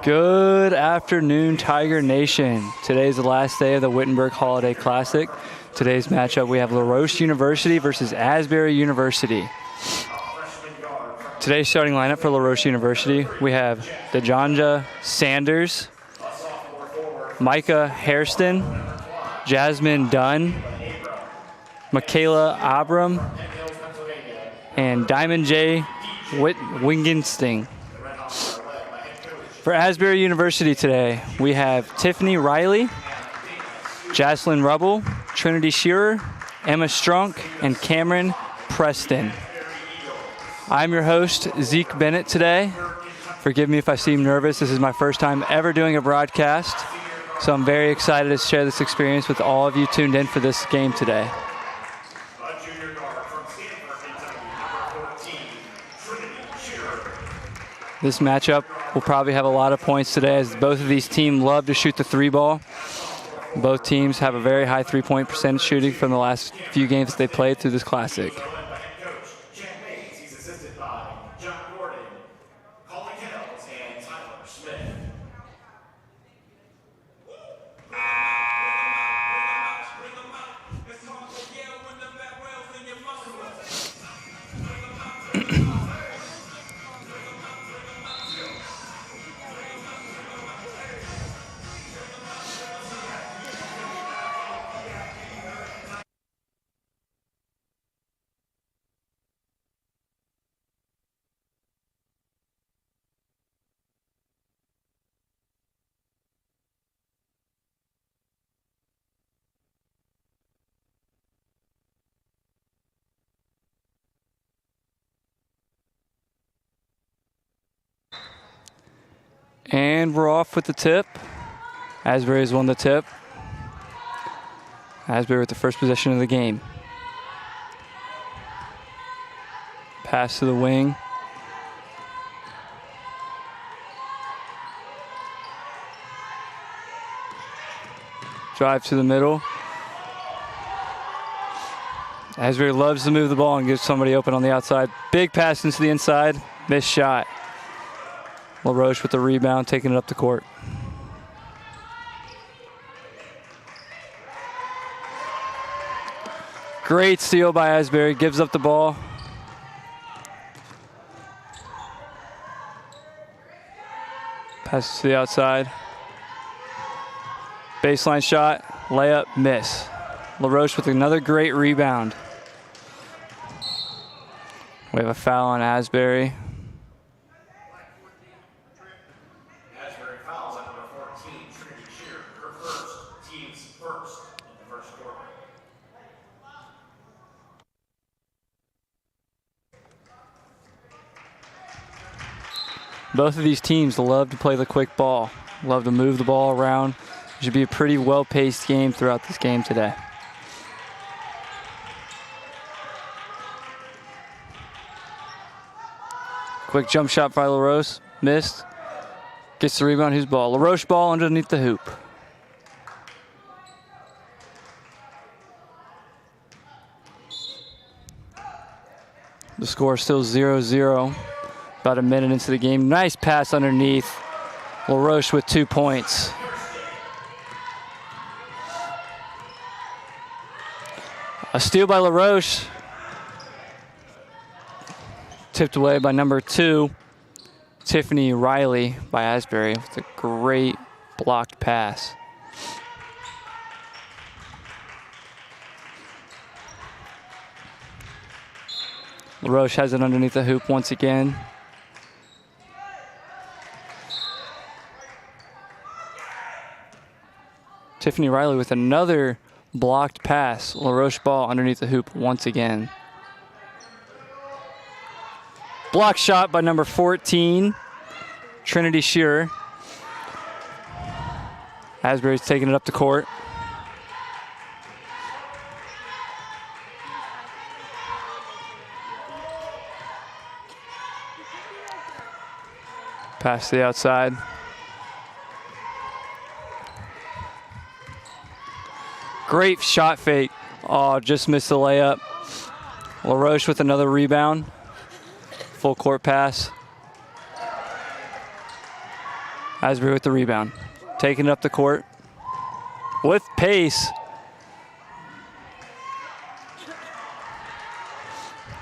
Good afternoon, Tiger Nation. Today's the last day of the Wittenberg Holiday Classic. Today's matchup, we have Roche University versus Asbury University. Today's starting lineup for Roche University, we have Dejanja Sanders, Micah Hairston, Jasmine Dunn, Michaela Abram, and Diamond J. Wingenstein. For Asbury University today, we have Tiffany Riley, Jaslyn Rubble, Trinity Shearer, Emma Strunk, and Cameron Preston. I'm your host, Zeke Bennett today. Forgive me if I seem nervous. This is my first time ever doing a broadcast, so I'm very excited to share this experience with all of you tuned in for this game today. This matchup will probably have a lot of points today, as both of these teams love to shoot the three ball. Both teams have a very high three-point percentage shooting from the last few games they played through this classic. And we're off with the tip. Asbury has won the tip. Asbury with the first possession of the game. Pass to the wing. Drive to the middle. Asbury loves to move the ball and give somebody open on the outside. Big pass into the inside. Missed shot. LaRoche with the rebound, taking it up the court. Great steal by Asbury, gives up the ball. Passes to the outside. Baseline shot, layup, miss. LaRoche with another great rebound. We have a foul on Asbury. Both of these teams love to play the quick ball, love to move the ball around. It should be a pretty well-paced game throughout this game today. Quick jump shot by LaRoche, missed. Gets the rebound, whose ball? LaRoche ball underneath the hoop. The score is still 0-0. About a minute into the game. Nice pass underneath. LaRoche with 2 points. A steal by LaRoche. Tipped away by number 2, Tiffany Riley by Asbury with a great blocked pass. LaRoche has it underneath the hoop once again. Tiffany Riley with another blocked pass. LaRoche ball underneath the hoop once again. Block shot by number 14, Trinity Shearer. Asbury's taking it up the court. Pass to the outside. Great shot fake. Oh, just missed the layup. LaRoche with another rebound. Full court pass. Asbury with the rebound. Taking it up the court with pace.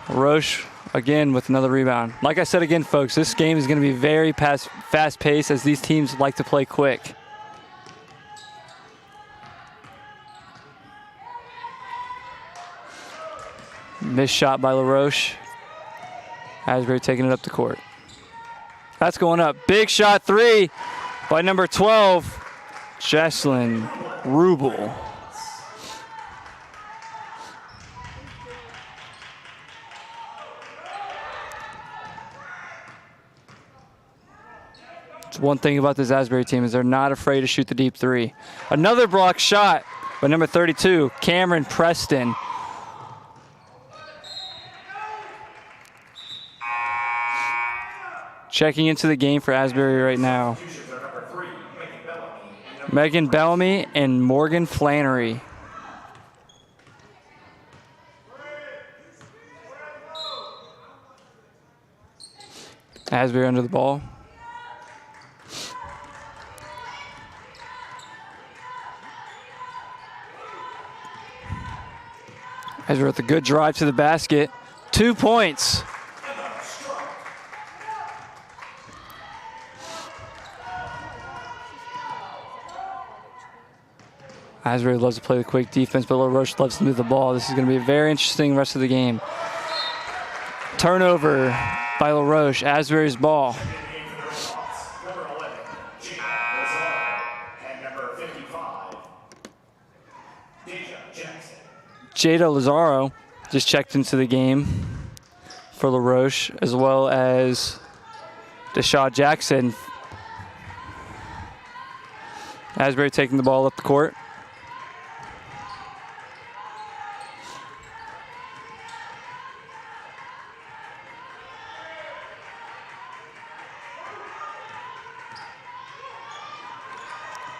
Roche again with another rebound. Like I said again, folks, this game is going to be very fast-paced as these teams like to play quick. Missed shot by LaRoche. Asbury taking it up the court. That's going up. Big shot three by number 12, Jesslyn Rubel. One thing about this Asbury team is they're not afraid to shoot the deep three. Another block shot by number 32, Cameron Preston. Checking into the game for Asbury right now. Megan Bellamy and Morgan Flannery. Asbury under the ball. Asbury with a good drive to the basket. 2 points. Asbury loves to play the quick defense, but LaRoche loves to move the ball. This is going to be a very interesting rest of the game. Turnover by LaRoche. Asbury's ball. Jada Lazaro just checked into the game for LaRoche, as well as Deshaw Jackson. Asbury taking the ball up the court.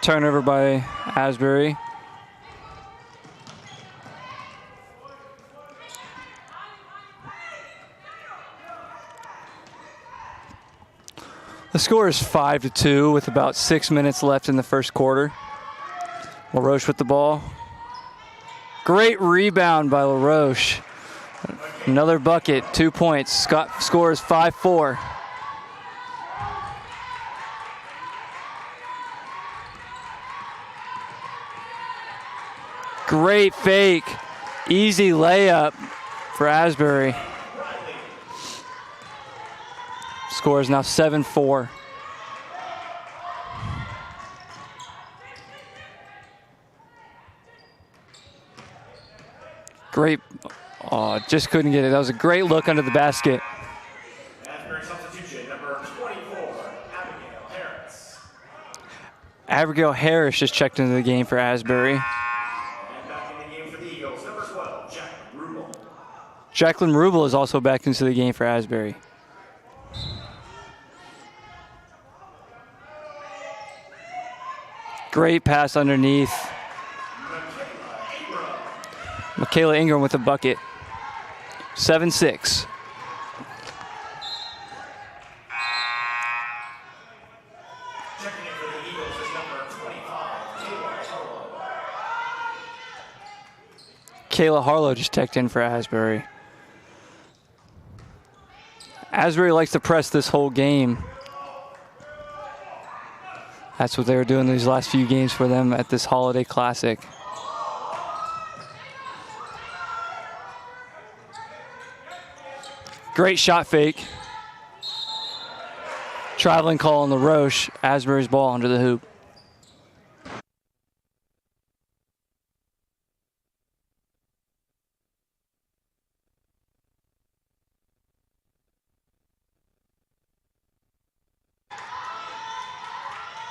Turnover by Asbury. The score is 5-2 with about 6 minutes left in the first quarter. LaRoche with the ball. Great rebound by LaRoche. Another bucket, 2 points. Score is 5-4. Great fake, easy layup for Asbury. Score is now 7-4. Great, oh, just couldn't get it. That was a great look under the basket. Asbury substitution, number 24, Abigail Harris. Abigail Harris just checked into the game for Asbury. Jacqueline Rubel is also back into the game for Asbury. Great pass underneath. Michaela Ingram with a bucket. 7-6. Kayla Harlow just checked in for Asbury. Asbury likes to press this whole game. That's what they were doing these last few games for them at this Holiday Classic. Great shot fake. Traveling call on LaRoche. Asbury's ball under the hoop.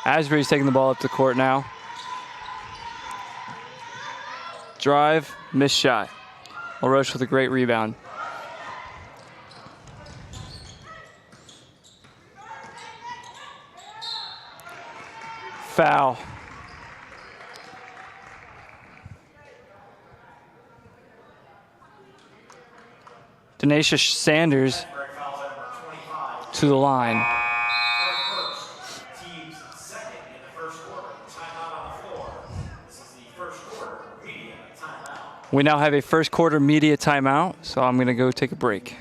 Asbury's taking the ball up the court now. Drive, missed shot. LaRoche with a great rebound. Foul. Denacia Sanders to the line. We now have a first quarter media timeout, so I'm going to go take a break.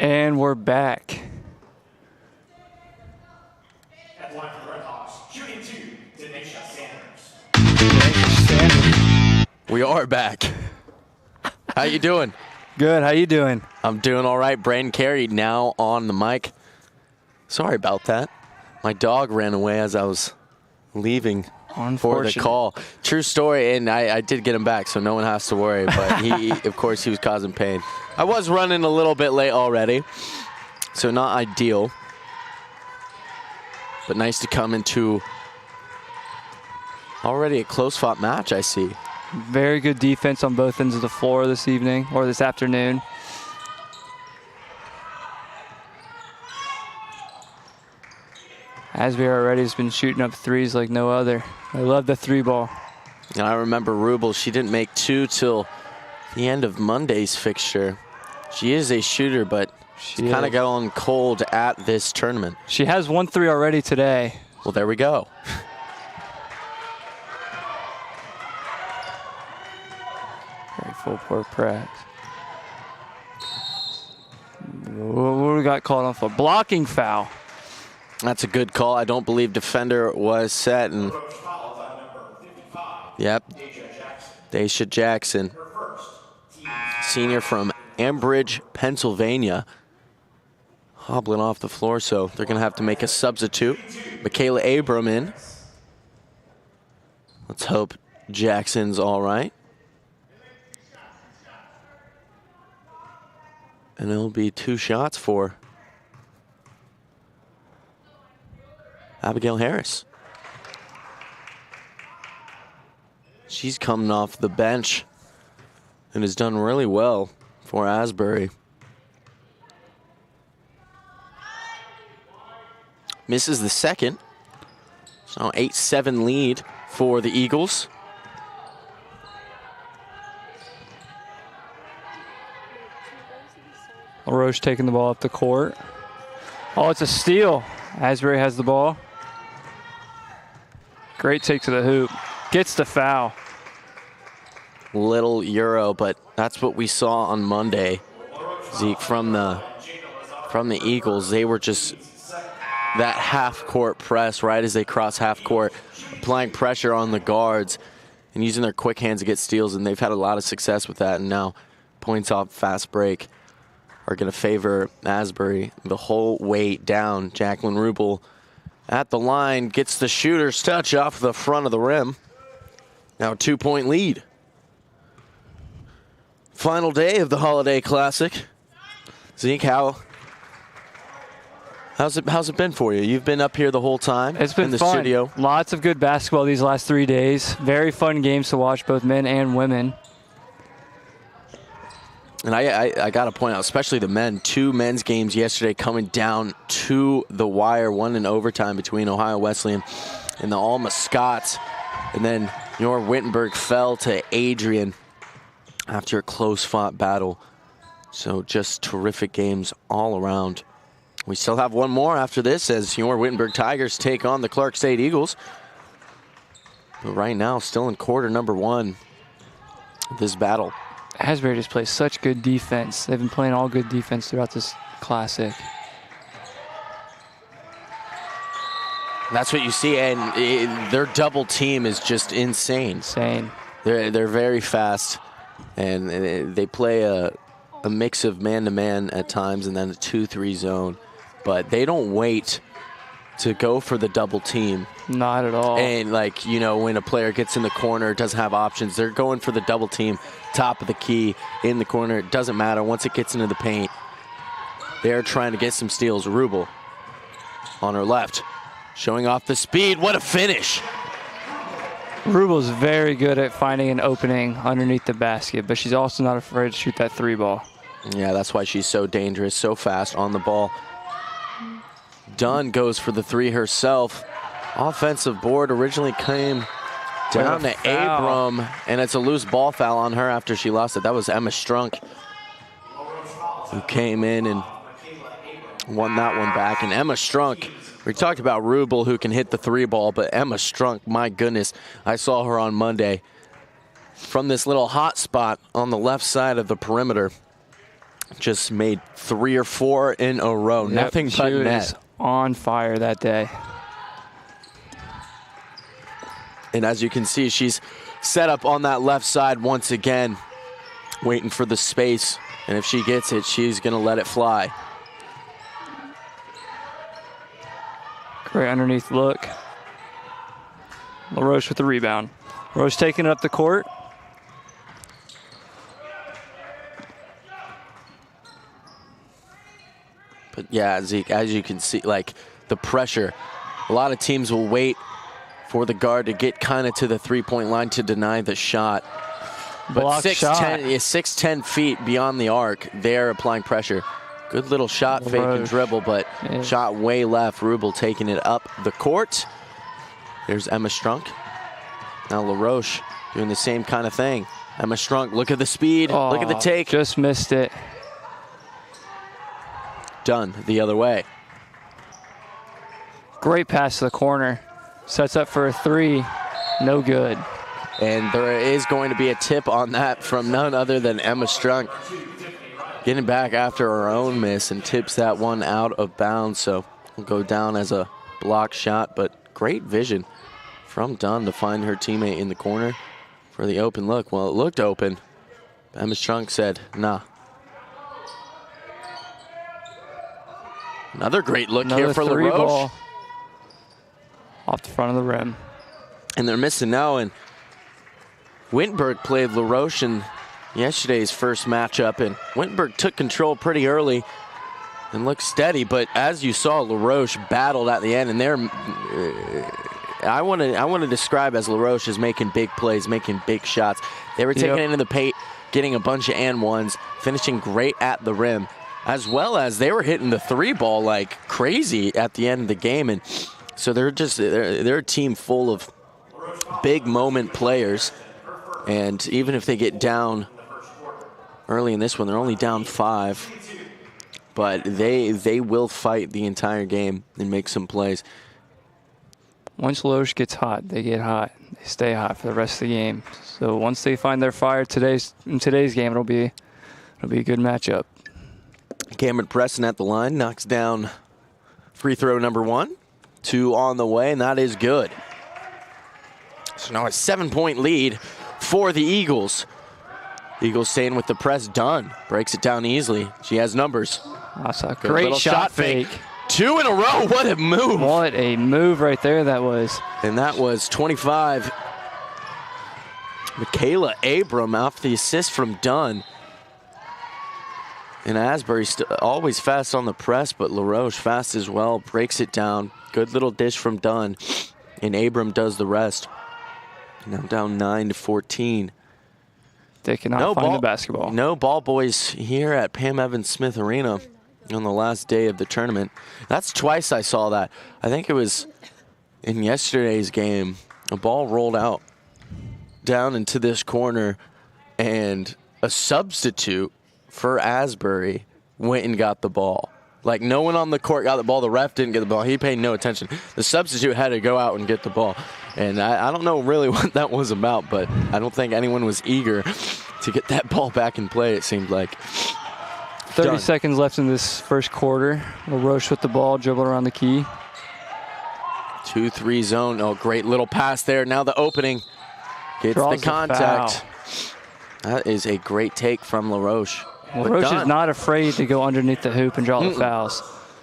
And we're back. At line for the Red Hawks, shooting 2, Denisha Sanders. We are back. How you doing? Good. How you doing? I'm doing all right. Brandon Carey now on the mic. Sorry about that. My dog ran away as I was leaving for the call. True story, and I did get him back, so no one has to worry. But he, of course, he was causing pain. I was running a little bit late already, so not ideal. But nice to come into already a close-fought match, I see. Very good defense on both ends of the floor this evening, or this afternoon. Asbury already has been shooting up threes like no other. I love the 3-ball. And I remember Rubel, she didn't make 2 till the end of Monday's fixture. She is a shooter, but she's kind of going cold at this tournament. She has 1 3 already today. Well, there we go. Very full court press. What do we got called on for? Blocking foul. That's a good call. I don't believe defender was set. And yep, Daisha Jackson, senior from Ambridge, Pennsylvania, hobbling off the floor, so they're going to have to make a substitute. Michaela Abram in. Let's hope Jackson's all right. And it'll be 2 shots for Abigail Harris. She's coming off the bench and has done really well for Asbury. Misses the second. So 8-7 lead for the Eagles. Roche taking the ball up the court. Oh, it's a steal. Asbury has the ball. Great take to the hoop. Gets the foul. Little Euro, but that's what we saw on Monday. Zeke, from the Eagles, they were just that half-court press right as they cross half-court, applying pressure on the guards and using their quick hands to get steals, and they've had a lot of success with that. And now points off fast break are going to favor Asbury the whole way down. Jacqueline Rubel at the line, gets the shooter's touch off the front of the rim. Now a 2-point lead. Final day of the Holiday Classic. Zeke, how's it been for you? You've been up here the whole time. It's been in the fun. studio. Lots of good basketball these last 3 days. Very fun games to watch, both men and women. And I got to point out, especially the men, 2 men's games yesterday coming down to the wire, 1 in overtime between Ohio Wesleyan and the Alma Scots. And then Your Wittenberg fell to Adrian after a close-fought battle. So just terrific games all around. We still have one more after this as Your Wittenberg Tigers take on the Clark State Eagles. But right now, still in quarter number 1 of this battle. Asbury just plays such good defense. They've been playing all good defense throughout this classic. That's what you see, and their double team is just insane. Insane. They're very fast, and they play a mix of man-to-man at times and then a 2-3 zone, but they don't wait to go for the double team. Not at all. And like, you know, when a player gets in the corner, doesn't have options, they're going for the double team, top of the key, in the corner. It doesn't matter. Once it gets into the paint, they're trying to get some steals. Rubel on her left, showing off the speed. What a finish. Rubel's very good at finding an opening underneath the basket, but she's also not afraid to shoot that 3 ball. Yeah, that's why she's so dangerous, so fast on the ball. Dunn goes for the 3 herself. Offensive board originally came down to Abram, and it's a loose ball foul on her after she lost it. That was Emma Strunk who came in and won that one back. And Emma Strunk, we talked about Rubel who can hit the 3 ball, but Emma Strunk, my goodness, I saw her on Monday from this little hot spot on the left side of the perimeter. Just made 3 or 4 in a row. Yep, Nothing but she was net. on fire that day. And as you can see, she's set up on that left side once again, waiting for the space. And if she gets it, she's going to let it fly. Great underneath look. LaRoche with the rebound. Roche taking it up the court. But yeah, Zeke, as you can see, like the pressure, a lot of teams will wait for the guard to get kind of to the 3-point line to deny the shot. But 6'10" feet beyond the arc, they're applying pressure. Good little shot, fake and dribble, but shot way left. Rubel taking it up the court. There's Emma Strunk. Now LaRoche doing the same kind of thing. Emma Strunk, look at the speed, look at the take. Just missed it. Dunn the other way. Great pass to the corner. Sets up for a 3. No good. And there is going to be a tip on that from none other than Emma Strunk. Getting back after her own miss and tips that one out of bounds. So will go down as a block shot, but great vision from Dunn to find her teammate in the corner for the open look. Well, it looked open. Emma Strunk said, nah. Another great look here for LaRoche. Ball off the front of the rim. And they're missing now, and Wittenberg played LaRoche in yesterday's first matchup, and Wittenberg took control pretty early and looked steady, but as you saw, LaRoche battled at the end, and I want to describe as LaRoche is making big plays, making big shots. They were taking it into the paint, getting a bunch of and-ones, finishing great at the rim, as well as they were hitting the 3 ball like crazy at the end of the game. And so they're a team full of big moment players. And even if they get down early in this one, they're only down 5. But they will fight the entire game and make some plays. Once LaRoche gets hot, they get hot. They stay hot for the rest of the game. So once they find their fire in today's game, it'll be a good matchup. Cameron Preston at the line, knocks down free throw number 1. 2 on the way, and that is good. So now a 7-point lead for the Eagles. Eagles staying with the press. Dunn breaks it down easily. She has numbers. That's a great shot fake. 2 in a row. What a move. What a move right there that was. And that was 25. Michaela Abram off the assist from Dunn. And Asbury always fast on the press, but LaRoche fast as well. Breaks it down. Good little dish from Dunn. And Abram does the rest. Now down 9-14. They cannot find the basketball. No ball boys here at Pam Evans Smith Arena on the last day of the tournament. That's twice I saw that. I think it was in yesterday's game. A ball rolled out down into this corner, and a substitute for Asbury went and got the ball. Like, no one on the court got the ball. The ref didn't get the ball. He paid no attention. The substitute had to go out and get the ball. And I don't know really what that was about, but I don't think anyone was eager to get that ball back in play, it seemed like. 30 seconds left in this first quarter. LaRoche with the ball, dribble around the key. 2-3 zone. Oh, great little pass there. Now the opening gets Draws the the contact. That is a great take from LaRoche. LaRoche is not afraid to go underneath the hoop and draw the fouls.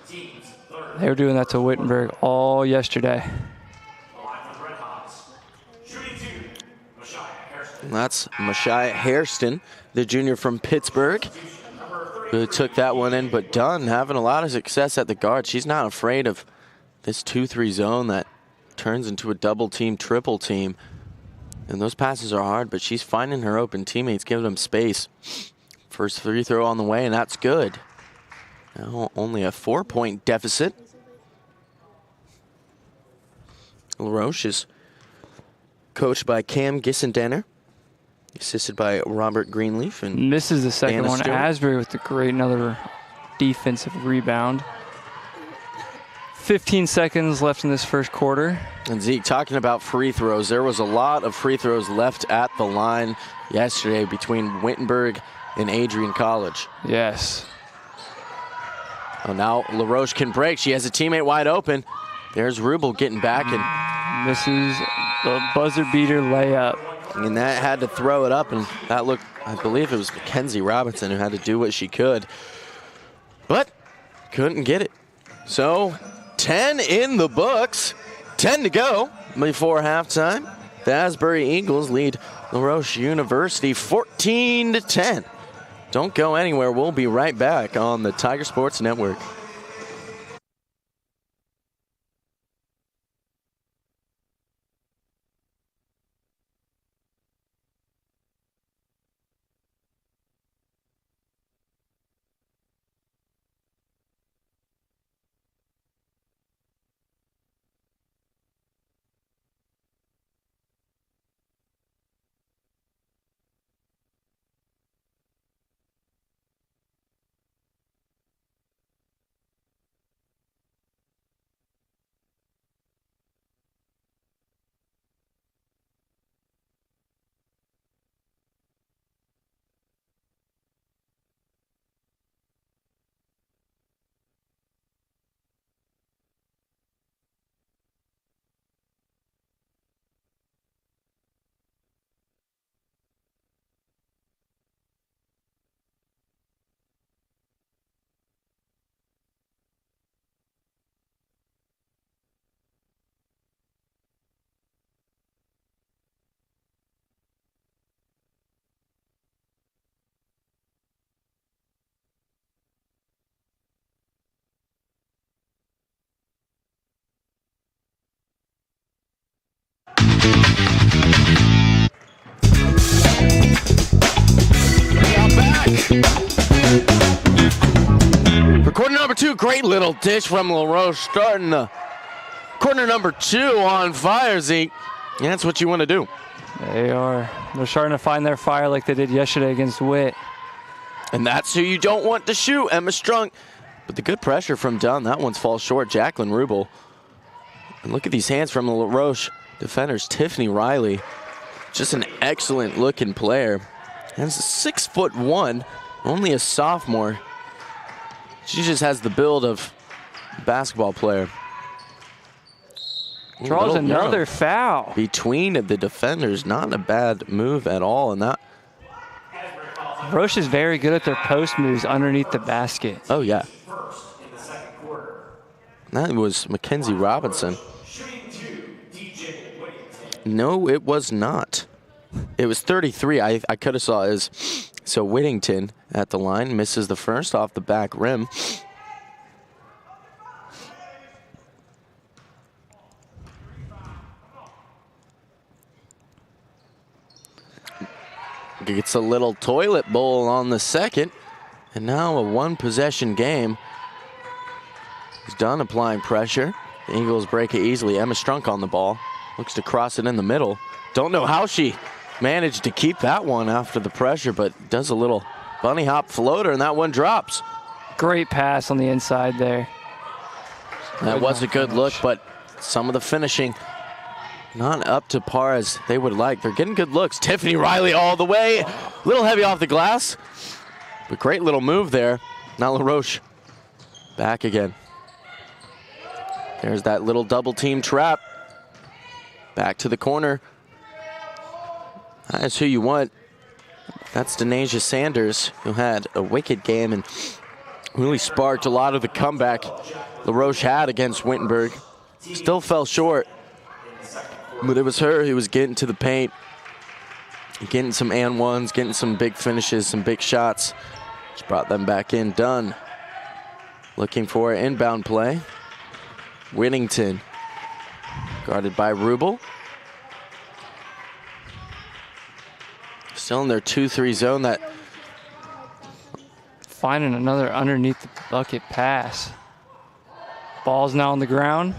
They were doing that to Wittenberg all yesterday. And that's Mashia Hairston, the junior from Pittsburgh, who took that one in. But Dunn having a lot of success at the guard. She's not afraid of this 2-3 zone that turns into a double team, triple team. And those passes are hard, but she's finding her open teammates, giving them space. First free throw on the way, and that's good. Now only a 4-point deficit. LaRoche is coached by Cam Gissendanner, assisted by Robert Greenleaf. And misses the second Anna one. Stewart. Asbury with the great another defensive rebound. 15 seconds left in this first quarter. And Zeke, talking about free throws, there was a lot of free throws left at the line yesterday between Wittenberg and Adrian College. Yes. Oh, now LaRoche can break. She has a teammate wide open. There's Rubel getting back, and Misses the buzzer beater layup. that had to throw it up, and that looked, I believe it was Mackenzie Robinson who had to do what she could, but couldn't get it. So 10 in the books, 10 to go before halftime. The Asbury Eagles lead LaRoche University 14-10. Don't go anywhere. We'll be right back on the Tiger Sports Network. For quarter number two, great little dish from LaRoche, starting the quarter number two on fire, Zeke. Yeah, that's what you want to do. They are. They're starting to find their fire like they did yesterday against Witt. And that's who you don't want to shoot, Emma Strunk. But the good pressure from Dunn, that one's falls short. Jacqueline Rubel. And look at these hands from the LaRoche defenders. Tiffany Riley, just an excellent looking player. And 6'1", only a sophomore. She just has the build of a basketball player. Draws another foul. Between the defenders, not a bad move at all. And that. Roche is very good at their post moves underneath the basket. Oh, yeah. That was Mackenzie Robinson. No, it was not. It was 33. I could have saw is. So Whittington at the line misses the first off the back rim. Gets a little toilet bowl on the second. And now a one-possession game. He's done applying pressure. The Eagles break it easily. Emma Strunk on the ball. Looks to cross it in the middle. Don't know how she managed to keep that one after the pressure, but does a little bunny hop floater, and that one drops. Great pass on the inside there. That was a good look, but some of the finishing not up to par as they would like. They're getting good looks. Tiffany Riley all the way. A little heavy off the glass, but great little move there. Now LaRoche back again. There's that little double team trap. Back to the corner. That's who you want. That's Denasia Sanders, who had a wicked game and really sparked a lot of the comeback LaRoche had against Wittenberg. Still fell short, but it was her who was getting to the paint, getting some and ones, getting some big finishes, some big shots. Just brought them back in. Dunn looking for an inbound play. Whittington guarded by Rubel. Still in their 2-3 zone. That finding another underneath the bucket pass. Ball's now on the ground.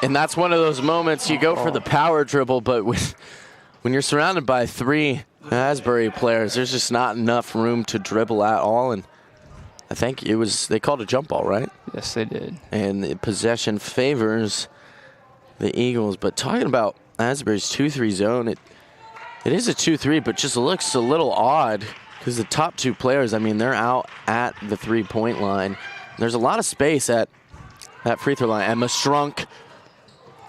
And that's one of those moments you go for the power dribble, but when you're surrounded by 3 Asbury players, there's just not enough room to dribble at all. And I think they called a jump ball, right? Yes, they did. And the possession favors the Eagles. But talking about Asbury's 2-3 zone, it is a 2-3, but just looks a little odd because the top 2 players, I mean, they're out at the 3-point line. There's a lot of space at that free throw line. Emma Strunk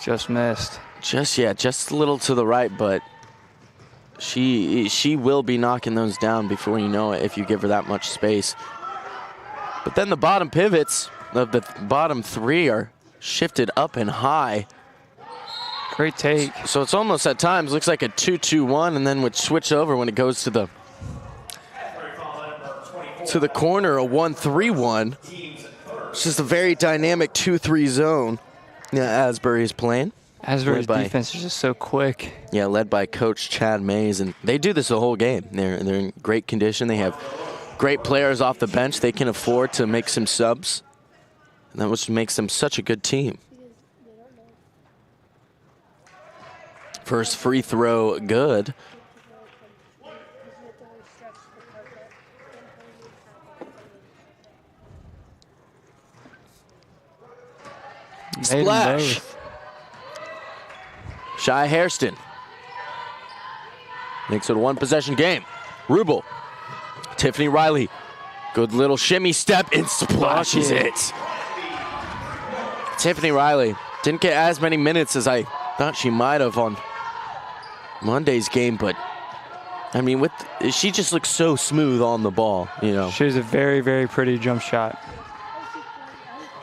just missed. Just a little to the right, but she will be knocking those down before you know it if you give her that much space. But then the bottom pivots of the bottom 3 are shifted up and high. Great take. So it's almost at times looks like a 2-2-1, and then would switch over when it goes to the corner, a 1-3-1. It's just a very dynamic 2-3 zone. Yeah, Asbury is playing. Asbury's defense is just so quick. Yeah, led by Coach Chad Mays, and they do this the whole game. They're in great condition. They have great players off the bench. They can afford to make some subs, and that what makes them such a good team. First free throw, good. Splash. Shy Hairston makes it a 1-possession game. Rubel, Tiffany Riley, good little shimmy step and splashes it. Tiffany Riley didn't get as many minutes as I thought she might have on Monday's game, but I mean, she just looks so smooth on the ball, you know. She has a very, very pretty jump shot.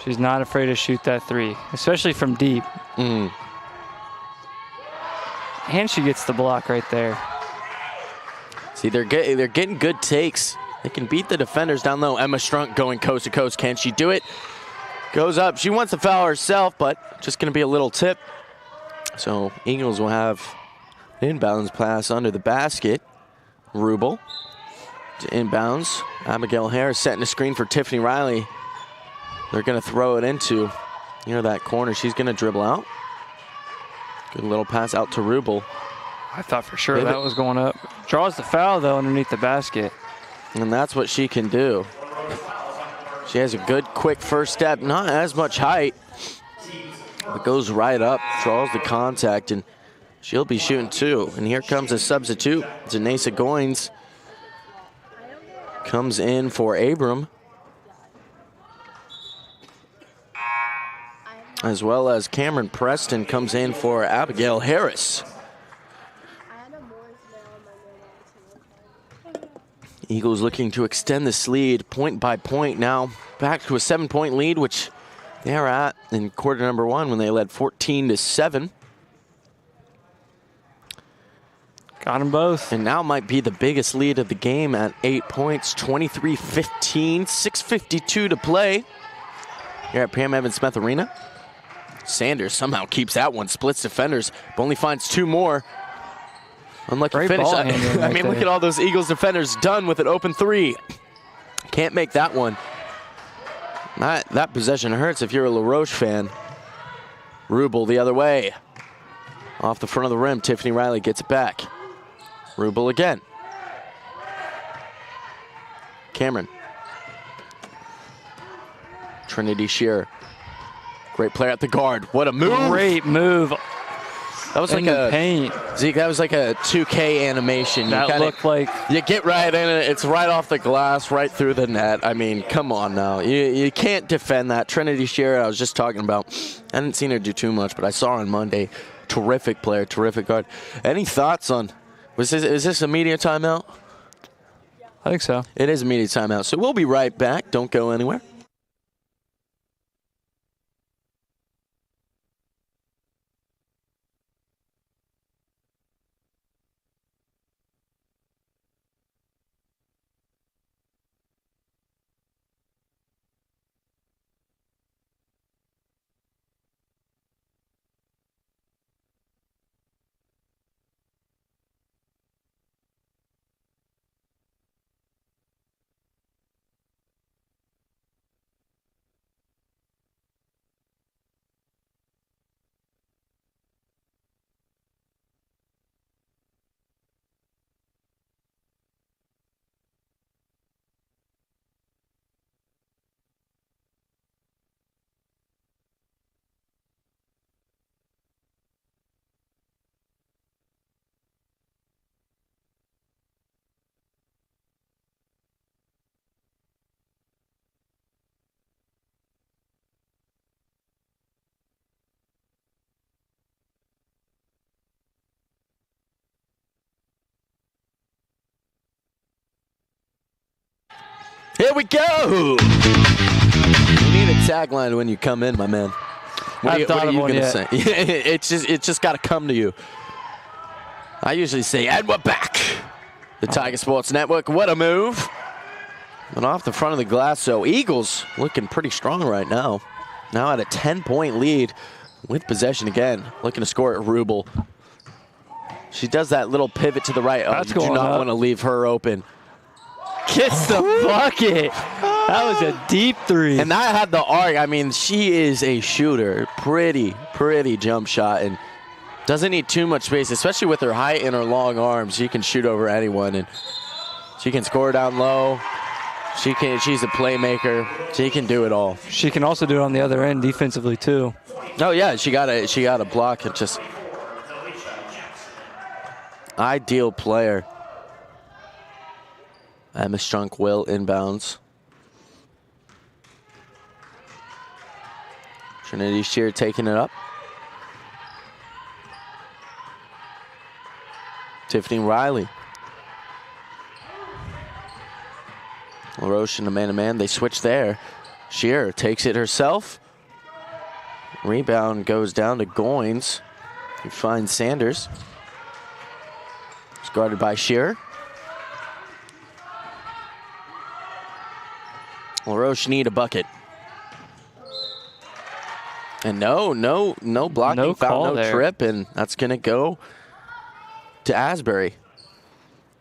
She's not afraid to shoot that 3, especially from deep. And she gets the block right there. See, they're getting good takes. They can beat the defenders down low. Emma Strunk going coast to coast. Can she do it? Goes up. She wants to foul herself, but just going to be a little tip. So Eagles will have an inbounds pass under the basket. Rubel to inbounds. Abigail Harris setting a screen for Tiffany Riley. They're going to throw it into, that corner. She's going to dribble out. Good little pass out to Rubel. I thought for sure that was going up. Draws the foul, though, underneath the basket. And that's what she can do. She has a good, quick first step. Not as much height. It goes right up, draws the contact, and she'll be shooting 2. And here comes a substitute. Janessa Goins comes in for Abram, as well as Cameron Preston comes in for Abigail Harris. Eagles looking to extend this lead point by point now. Back to a 7-point lead, which they are at in quarter number 1 when they led 14-7. Got them both. And now might be the biggest lead of the game at 8 points, 23-15, 6:52 to play here at Pam Evans Smith Arena. Sanders somehow keeps that one, splits defenders, but only finds 2 more. Unlucky Great finish. I mean, look at all those Eagles defenders done with an open 3. Can't make that one. That possession hurts if you're a LaRoche fan. Rubel the other way. Off the front of the rim, Tiffany Riley gets it back. Rubel again. Cameron. Trinity Shearer. Great player at the guard. What a move. Great move. That was in like the a paint. Zeke. That was like a 2K animation. That looked like you get right in it. It's right off the glass, right through the net. I mean, come on now. You can't defend that. Trinity Shearer, I was just talking about. I hadn't seen her do too much, but I saw her on Monday. Terrific player, terrific guard. Any thoughts on? Is this a media timeout? I think so. It is a media timeout. So we'll be right back. Don't go anywhere. Here we go. You need a tagline when you come in, my man. What are you going to say? It's just got to come to you. I usually say, and we're back. The Tiger Sports Network. What a move. And off the front of the glass, so Eagles looking pretty strong right now. Now at a 10-point lead with possession again. Looking to score at Rubel. She does that little pivot to the right. Oh, you do not want to leave her open. Kiss the bucket. That was a deep three. And I had the arc. I mean, she is a shooter. Pretty jump shot. And doesn't need too much space, especially with her height and her long arms. She can shoot over anyone. And she can score down low. She's a playmaker. She can do it all. She can also do it on the other end defensively, too. Oh, yeah. She got a block. It just ideal player. Emma Strunk will inbounds. Trinity Shearer taking it up. Tiffany Riley. Roche in the man-to-man. They switch there. Shearer takes it herself. Rebound goes down to Goins. He finds Sanders. It's guarded by Shearer. Roche need a bucket. And no blocking foul, no trip, and that's going to go to Asbury.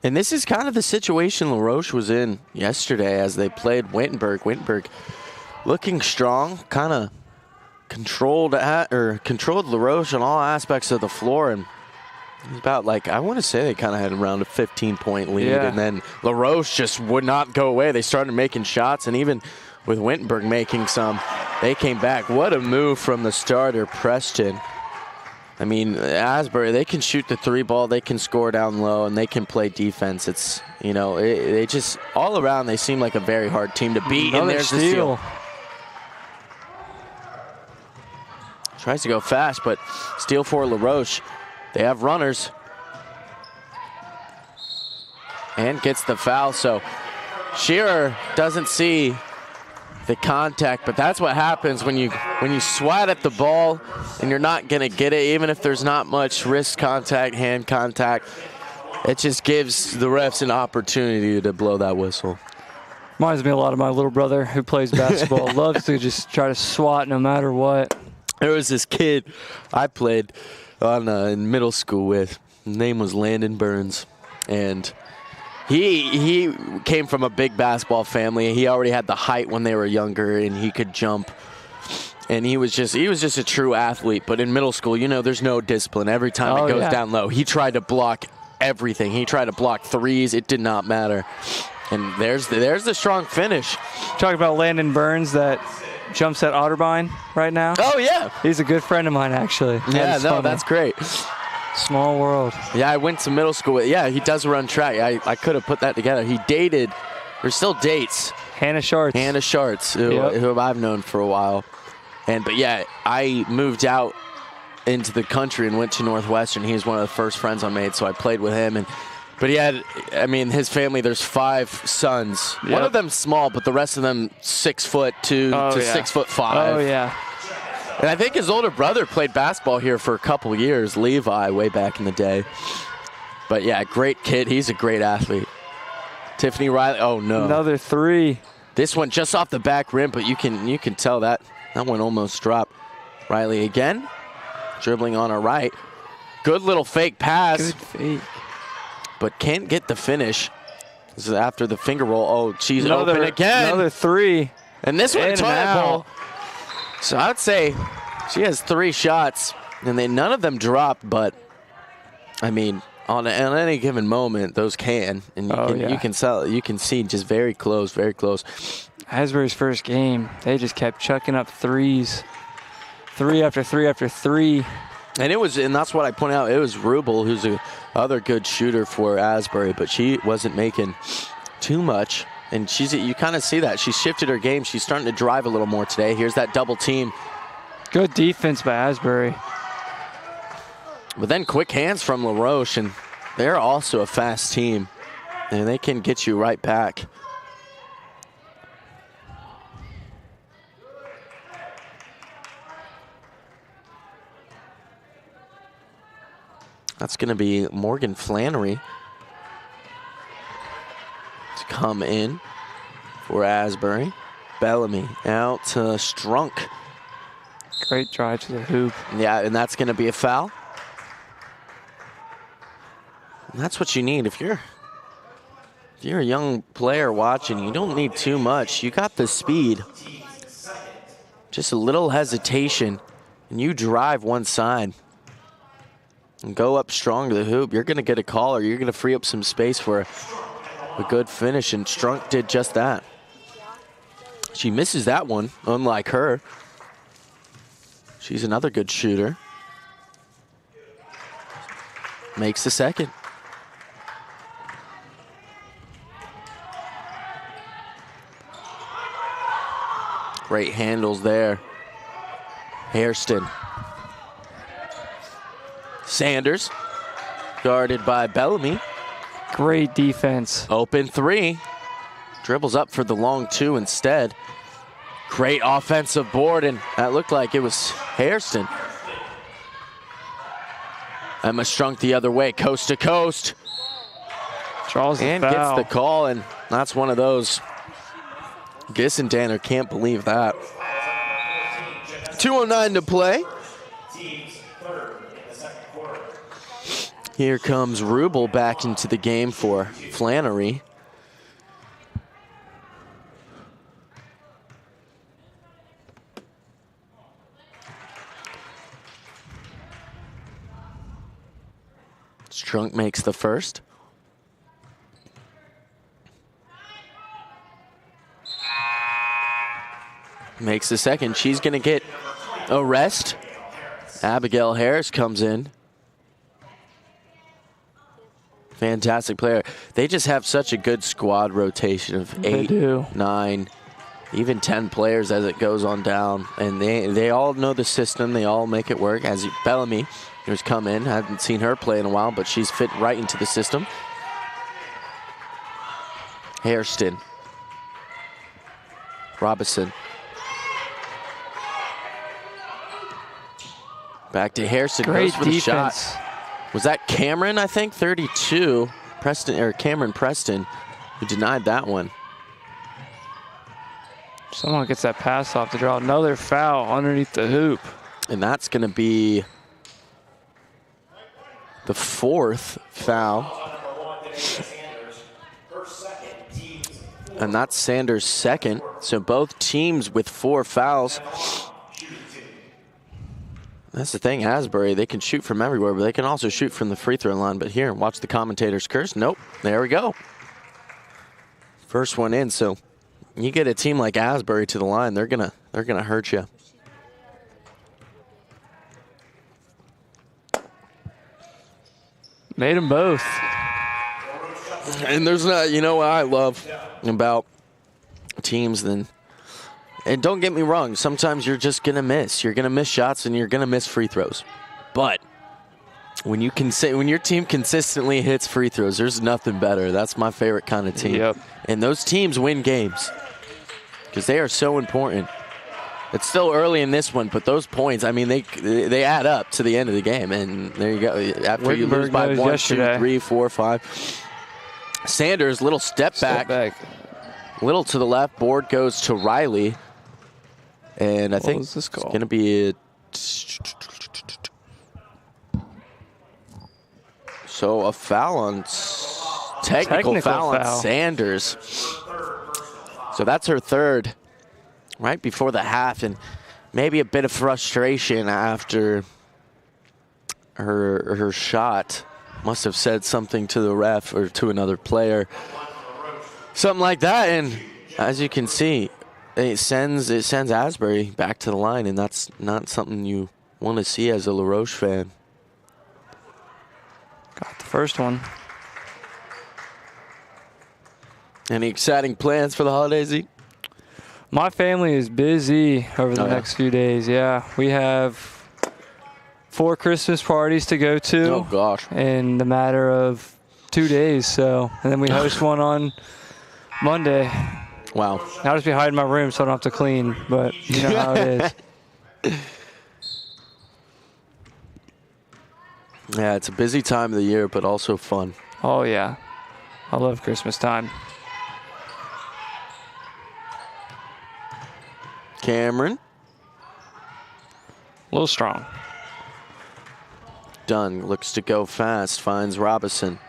And this is kind of the situation LaRoche was in yesterday as they played Wittenberg. Wittenberg looking strong, kind of controlled LaRoche on all aspects of the floor, and it was about like, I want to say they kind of had around a 15-point lead, and then LaRoche just would not go away. They started making shots, and even with Wittenberg making some, they came back. What a move from the starter, Preston. I mean, Asbury, they can shoot the three ball, they can score down low, and they can play defense. It's, they just, all around, they seem like a very hard team to beat. And there's the steal. Tries to go fast, but steal for LaRoche. They have runners. And gets the foul, so Shearer doesn't see the contact, but that's what happens when you swat at the ball and you're not gonna get it, even if there's not much wrist contact, hand contact. It just gives the refs an opportunity to blow that whistle. Reminds me a lot of my little brother who plays basketball. Loves to just try to swat no matter what. There was this kid I played on in middle school with. His name was Landon Burns, and he came from a big basketball family. He already had the height when they were younger, and he could jump. And he was just a true athlete. But in middle school, there's no discipline. Every time it goes down low, he tried to block everything. He tried to block threes. It did not matter. And there's the strong finish. Talking about Landon Burns that jumps at Otterbein right now. Oh, yeah. He's a good friend of mine, actually. Yeah, no, that's great. Small world. Yeah, I went to middle school with, yeah, he does run track. I could have put that together. He dated, or still dates, Hannah Schartz. Hannah Schartz, who I've known for a while. But yeah, I moved out into the country and went to Northwestern. He was one of the first friends I made, so I played with him. But he had, I mean, his family, there's 5 sons. Yep. One of them small, but the rest of them 6'2" to 6'5". Oh, yeah. And I think his older brother played basketball here for a couple years, Levi, way back in the day. But yeah, great kid. He's a great athlete. Tiffany Riley, oh no. Another 3. This one just off the back rim, but you can tell that one almost dropped. Riley again, dribbling on her right. Good little fake pass. Good fake. But can't get the finish. This is after the finger roll. Oh, she's Another, open again. Another 3. And this one, In and toilet out. bowl. So I'd say she has 3 shots, and none of them dropped. But I mean, on any given moment, those can, and you can see just very close, very close. Asbury's first game, they just kept chucking up 3s, 3 after 3 after 3. And that's what I pointed out. It was Rubel, who's a other good shooter for Asbury, but she wasn't making too much. And you kind of see that. She shifted her game. She's starting to drive a little more today. Here's that double team. Good defense by Asbury. But then quick hands from Roche, and they're also a fast team. And they can get you right back. That's going to be Morgan Flannery to come in for Asbury. Bellamy out to Strunk. Great drive to the hoop. Yeah, and that's going to be a foul. And that's what you need. If you're a young player watching, you don't need too much. You got the speed. Just a little hesitation, and you drive one side. And go up strong to the hoop. You're going to get a call, or you're going to free up some space for a good finish, and Strunk did just that. She misses that one, unlike her. She's another good shooter. Makes the second. Great handles there. Hairston. Sanders, guarded by Bellamy. Great defense. Open 3. Dribbles up for the long 2 instead. Great offensive board, and that looked like it was Hairston. Emma Strunk the other way, coast to coast. Draws the and foul. gets the call, and that's one of those. Gissendanner can't believe that. 2:09 to play. Here comes Rubel back into the game for Flannery. Strunk makes the first. Makes the second. She's going to get a rest. Abigail Harris comes in. Fantastic player. They just have such a good squad rotation of 8, 9, even 10 players as it goes on down. And they all know the system. They all make it work. As Bellamy, who's come in, haven't seen her play in a while, but she's fit right into the system. Hairston. Robinson. Back to Hairston. Great goes for the defense. shot. Was that Cameron, I think, 32? Cameron Preston, who denied that one. Someone gets that pass off to draw another foul underneath the hoop. And that's going to be the 4th foul. And that's Sanders' second. So both teams with 4 fouls. That's the thing, Asbury, they can shoot from everywhere, but they can also shoot from the free throw line. But here, watch the commentators curse. Nope, there we go. First one in, so you get a team like Asbury to the line, they're gonna hurt you. Made them both. And there's not, you know what I love about teams then. And don't get me wrong, sometimes you're just going to miss. You're going to miss shots and you're going to miss free throws. But when your team consistently hits free throws, there's nothing better. That's my favorite kind of team. Yep. And those teams win games because they are so important. It's still early in this one, but those points, I mean, they add up to the end of the game. And there you go. After you lose by 1, 2, 3, 4, 5. Sanders, little step back. Little to the left. Board goes to Riley. And I think it's going to be a... So a foul on... Technical foul on Sanders. So that's her third. Right before the half, and maybe a bit of frustration after her shot. Must have said something to the ref or to another player, something like that. And as you can see, it sends Asbury back to the line, and that's not something you want to see as a La Roche fan. Got the first one. Any exciting plans for the holidays, Zeke? My family is busy over the next few days. Yeah, we have 4 Christmas parties to go to. Oh gosh! In the matter of 2 days. So, and then we host one on Monday. Wow! I'll just be hiding in my room so I don't have to clean. But you know how it is. Yeah, it's a busy time of the year, but also fun. Oh yeah, I love Christmas time. Cameron. A little strong. Dunn looks to go fast, finds Robinson.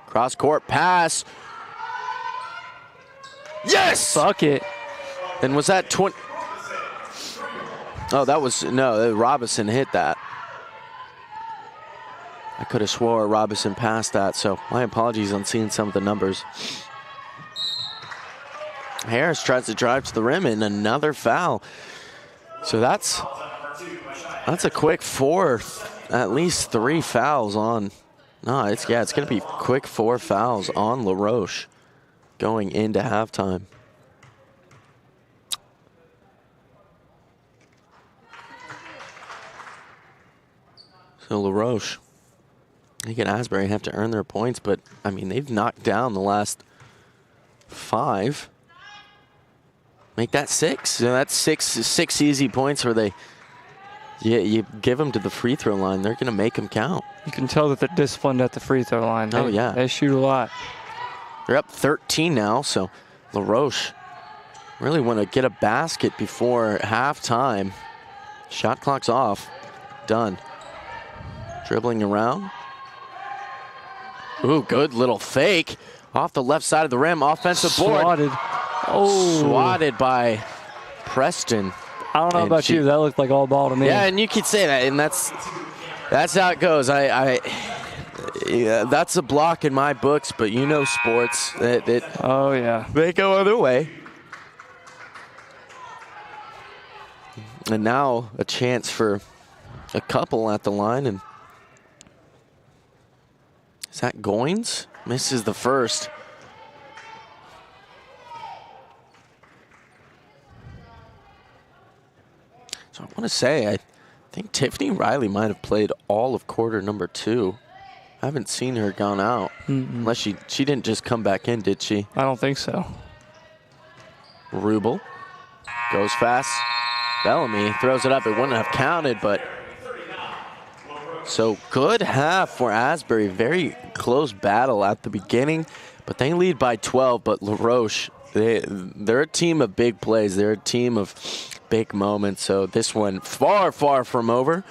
Cross-court pass. Yes! Fuck it. And was that 20? Oh, that was, no, Robinson hit that. I could have swore Robinson passed that, so my apologies on seeing some of the numbers. Harris tries to drive to the rim and another foul. So that's a quick 4, at least 3 fouls on. No, it's going to be quick 4 fouls on La Roche going into halftime. So La Roche, they get Asbury have to earn their points, but I mean they've knocked down the last 5. Make that 6. So that's six easy points where you give them to the free throw line. They're going to make them count. You can tell that they're disciplined at the free throw line. They shoot a lot. They're up 13 now, so La Roche really want to get a basket before halftime. Shot clock's off. Done. Dribbling around. Ooh, good little fake. Off the left side of the rim, offensive board. Swatted. Oh. Swatted by Preston. I don't know about you. That looked like all ball to me. Yeah, and you could say that, and that's how it goes. Yeah, that's a block in my books, but you know sports. Oh, yeah. They go other way. And now a chance for a couple at the line. And is that Goins? Misses the first. So I want to say, I think Tiffany Riley might have played all of quarter number 2. I haven't seen her gone out. Unless she didn't just come back in, did she? I don't think so. Rubel goes fast. Bellamy throws it up. It wouldn't have counted, but so good half for Asbury. Very close battle at the beginning, but they lead by 12. But La Roche, they're a team of big plays. They're a team of big moments. So this one far, far from over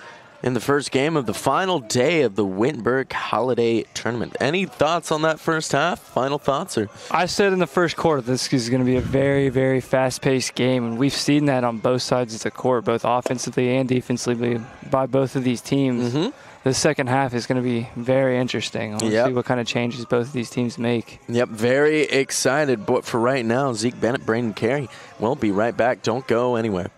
in the first game of the final day of the Wittenberg Holiday Tournament. Any thoughts on that first half? Final thoughts? Or I said in the first quarter this is going to be a very, very fast-paced game, and we've seen that on both sides of the court, both offensively and defensively by both of these teams. The second half is going to be very interesting. I want to see what kind of changes both of these teams make. Yep, very excited. But for right now, Zeke Bennett, Braden Carey, we'll be right back. Don't go anywhere.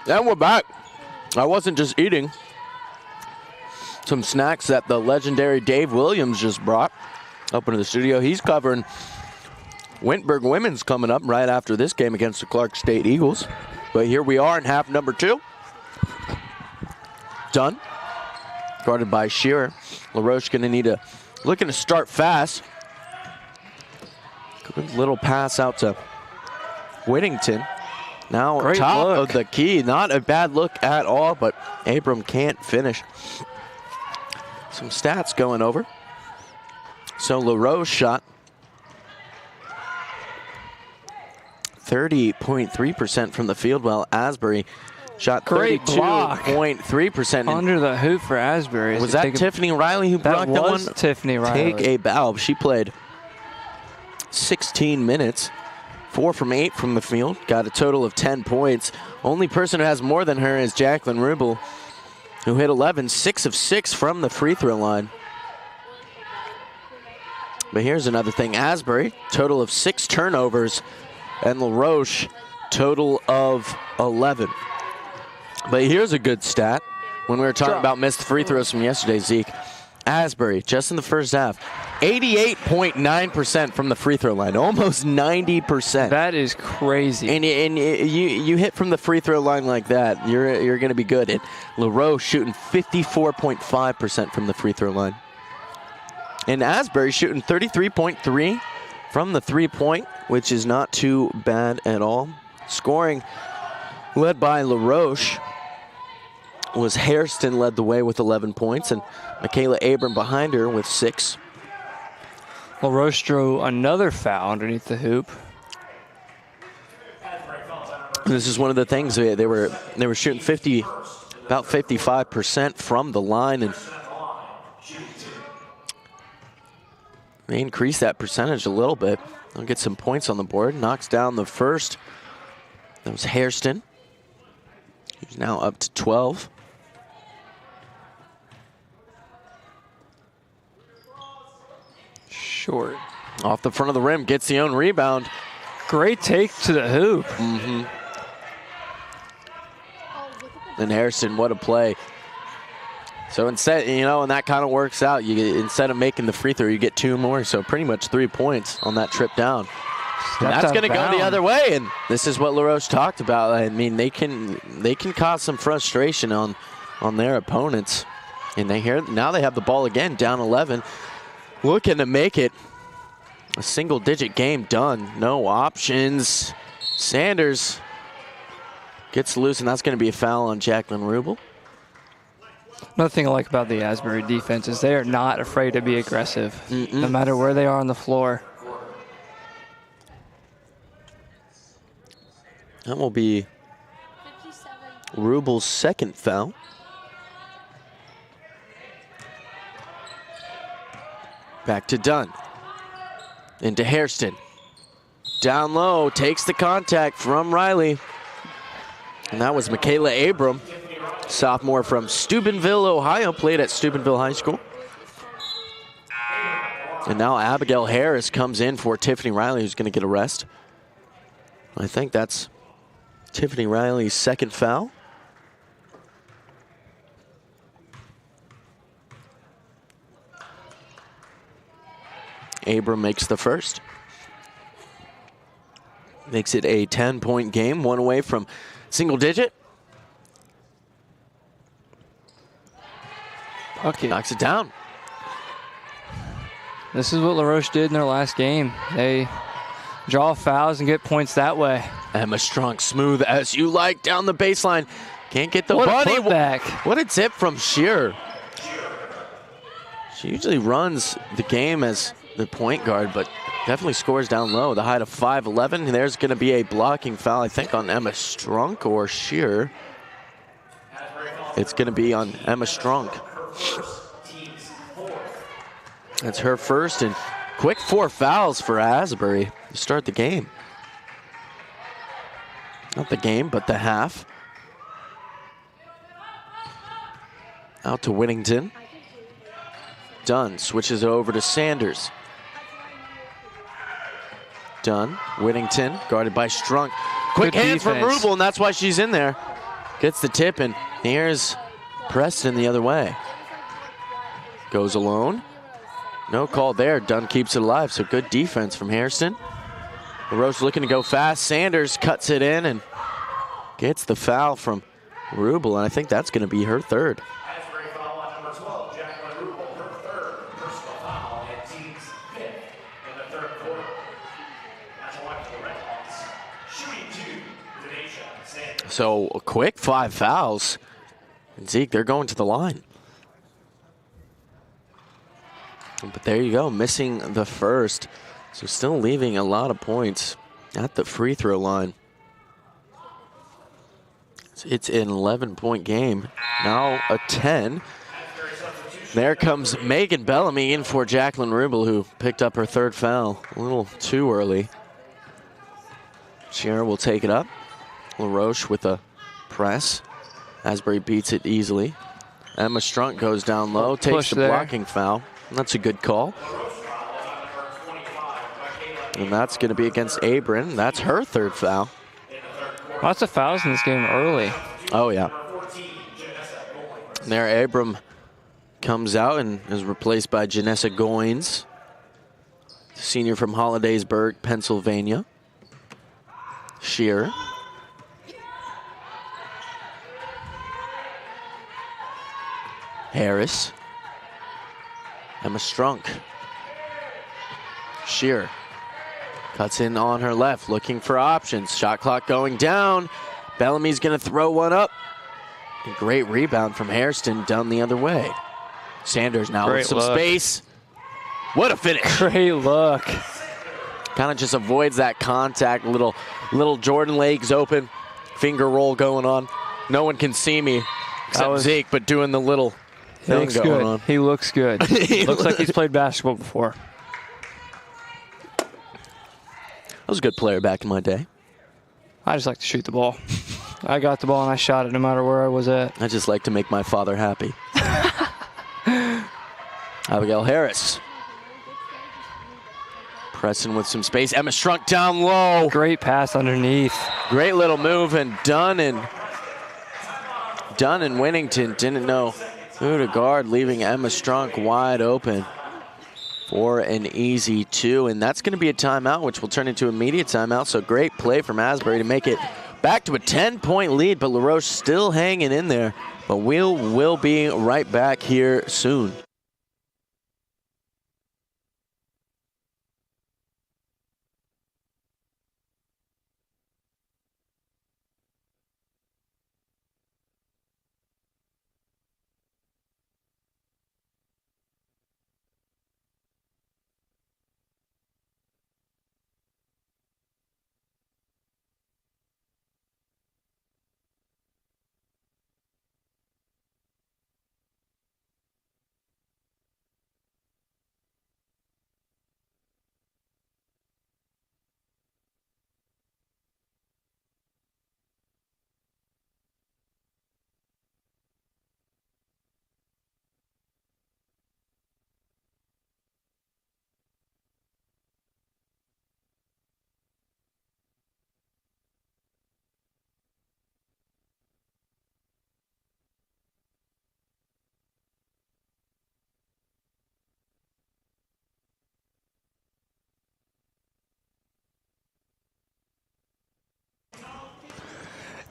And we're back. I wasn't just eating some snacks that the legendary Dave Williams just brought up into the studio. He's covering Wintberg women's coming up right after this game against the Clark State Eagles. But here we are in half number 2. Dunn, guarded by Shearer. LaRoche going to need looking to start fast. Good little pass out to Whittington. Now Great top look. of the key. Not a bad look at all, but Abram can't finish. Some stats going over. So LaRoche shot 30.3% from the field, while Asbury shot Great block. 32.3%. Under the hoop for Asbury. Was that Tiffany Riley who blocked that one? That was Tiffany Riley. Take a bow. She played 16 minutes. 4 from 8 from the field. Got a total of 10 points. Only person who has more than her is Jacqueline Rubel, who hit 11, 6 of 6 from the free throw line. But here's another thing. Asbury, total of 6 turnovers, and LaRoche, total of 11. But here's a good stat. When we were talking about missed free throws from yesterday, Zeke, Asbury, just in the first half, 88.9% from the free throw line, almost 90%. That is crazy. And you hit from the free throw line like that, you're going to be good. And LaRoche shooting 54.5% from the free throw line. And Asbury shooting 33.3 from the three-point, which is not too bad at all. Scoring led by LaRoche was Hairston, led the way with 11 points, and Michaela Abram behind her with 6. LaRoche drew another foul underneath the hoop. This is one of the things they were shooting about 55% from the line, and they increased that percentage a little bit. They'll get some points on the board. Knocks down the first. That was Hairston. He's now up to 12. Short. Off the front of the rim, gets the own rebound. Great take to the hoop. And Hairston, what a play. So instead, and that kind of works out. Instead of making the free throw, you get 2 more. So pretty much 3 points on that trip down. And that's going to go the other way. And this is what LaRoche talked about. I mean, they can cause some frustration on their opponents. And now they have the ball again, down 11. Looking to make it a single-digit game. done. No options. Sanders gets loose, and that's going to be a foul on Jacqueline Rubel. Another thing I like about the Asbury defense is they are not afraid to be aggressive, no matter where they are on the floor. That will be Rubel's second foul. Back to Dunn. Into Hairston. Down low, takes the contact from Riley. And that was Michaela Abram, sophomore from Steubenville, Ohio, played at Steubenville High School. And now Abigail Harris comes in for Tiffany Riley, who's going to get a rest. I think that's Tiffany Riley's second foul. Abram makes the first. Makes it a 10-point game, one away from single digit. Okay. Knocks it down. This is what LaRoche did in their last game. They draw fouls and get points that way. Emma Strunk, smooth as you like, down the baseline. Can't get the What bunny. a putback. What a tip from Shearer. She usually runs the game as the point guard, but definitely scores down low. The height of 5'11". There's going to be a blocking foul, I think, on Emma Strunk or Shearer. It's going to be on Emma Strunk. That's her first, and quick 4 fouls for Asbury to start the game. Not the game, but the half. Out to Whittington. Dunn switches it over to Sanders. Dunn, Whittington, guarded by Strunk. Quick Good hands from defense. Rubel, and that's why she's in there. Gets the tip, and here's Preston the other way. Goes alone. No call there. Dunn keeps it alive, so good defense from Hairston. LaRoche looking to go fast. Sanders cuts it in and gets the foul from Rubel, and I think that's going to be her third. Asbury foul on number 12, Jacqueline Rubel, her third personal foul and team's fifth in the third quarter. That's a watch for the Red Hawks. Shooting 2, Denasia Sanders. So a quick 5 fouls. And Zeke, they're going to the line. But there you go, missing the first. So still leaving a lot of points at the free throw line. It's an 11-point game, now a 10. There comes Megan Bellamy in for Jacqueline Rubel, who picked up her third foul a little too early. Shearer will take it up. LaRoche with a press. Asbury beats it easily. Emma Strunk goes down low, takes the blocking foul. That's a good call. And that's going to be against Abram. That's her third foul. Lots of fouls in this game early. Oh, yeah. There, Abram comes out and is replaced by Janessa Goins, senior from Hollidaysburg, Pennsylvania. Shearer. Harris. Emma Strunk. Shearer. Cuts in on her left, looking for options. Shot clock going down. Bellamy's going to throw one up. A great rebound from Hairston down the other way. Sanders now with some space. What a finish. Great look. Kind of just avoids that contact. Little Jordan legs open. Finger roll going on. No one can see me except Zeke, but doing the little thing going on. He looks good. Looks like he's played basketball before. I was a good player back in my day. I just like to shoot the ball. I got the ball and I shot it no matter where I was at. I just like to make my father happy. Abigail Harris. Pressing with some space. Emma Strunk down low. Great pass underneath. Great little move, and Dunn and Whittington didn't know who to guard, leaving Emma Strunk wide open for an easy 2, and that's going to be a timeout, which will turn into immediate timeout. So great play from Asbury to make it back to a 10-point lead, but LaRoche still hanging in there. But we'll be right back here soon.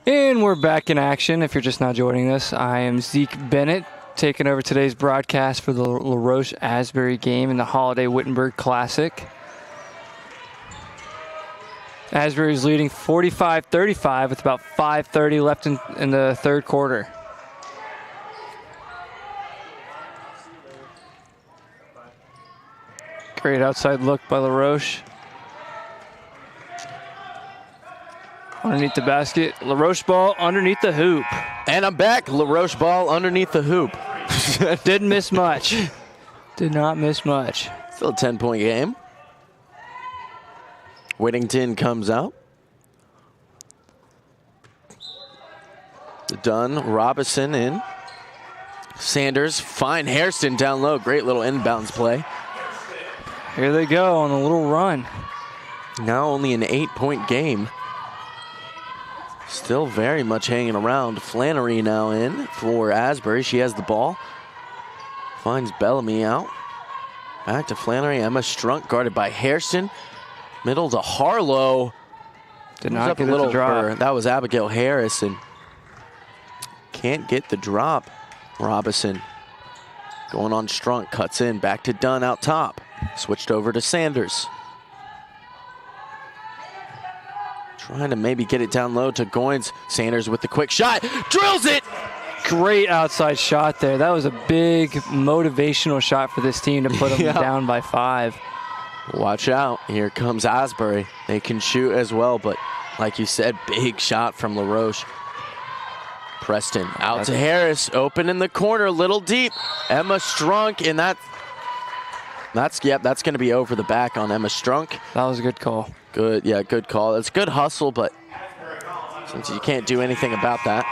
And we're back in action. If you're just now joining us, I am Zeke Bennett, taking over today's broadcast for the LaRoche Asbury game in the Holiday Wittenberg Classic. Asbury is leading 45-35 with about 5:30 left in the third quarter. Great outside look by LaRoche. Underneath the basket, LaRoche ball underneath the hoop. And I'm back. LaRoche ball underneath the hoop. Didn't miss much. Did not miss much. Still a 10-point game. Whittington comes out. Dunn, Robinson in. Sanders, fine Hairston down low. Great little inbounds play. Here they go on a little run. Now only an 8-point game. Still very much hanging around. Flannery now in for Asbury. She has the ball. Finds Bellamy out. Back to Flannery. Emma Strunk guarded by Hairston. Middle to Harlow. Did not get the drop. That was Abigail Harrison. Can't get the drop. Robinson going on Strunk. Cuts in. Back to Dunn out top. Switched over to Sanders. Trying to maybe get it down low to Goins. Sanders with the quick shot. Drills it! Great outside shot there. That was a big motivational shot for this team to put them down by 5. Watch out. Here comes Asbury. They can shoot as well, but like you said, big shot from LaRoche. Preston out to Harris. Open in the corner, a little deep. Emma Strunk, and that's going to be over the back on Emma Strunk. That was a good call. Good, yeah, good call. It's good hustle, but since you can't do anything about that,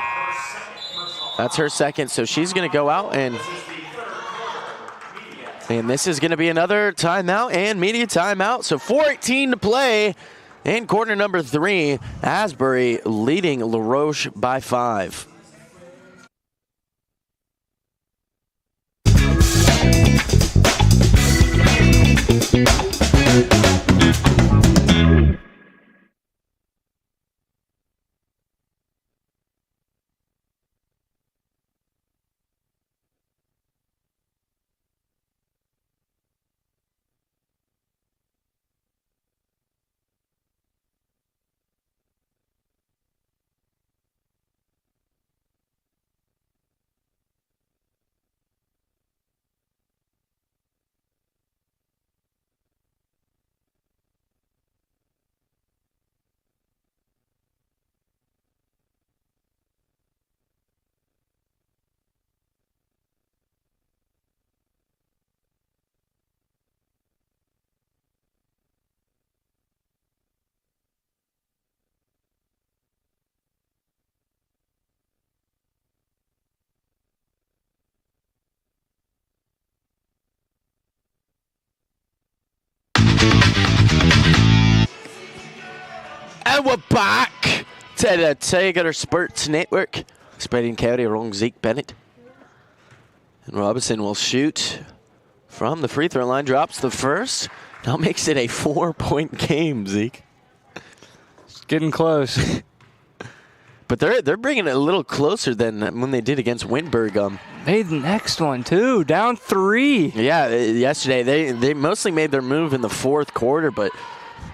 that's her second, so she's going to go out, and this is going to be another timeout and media timeout. So 4:18 to play in quarter number 3. Asbury leading LaRoche by 5. And we're back to the Tiger Sports Network. Spreading carry along Zeke Bennett. And Robinson will shoot from the free throw line, drops the first. Now makes it a 4-point game, Zeke. It's getting close. But they're bringing it a little closer than when they did against Windberg. Made the next one, too. Down 3. Yeah, yesterday they mostly made their move in the fourth quarter, but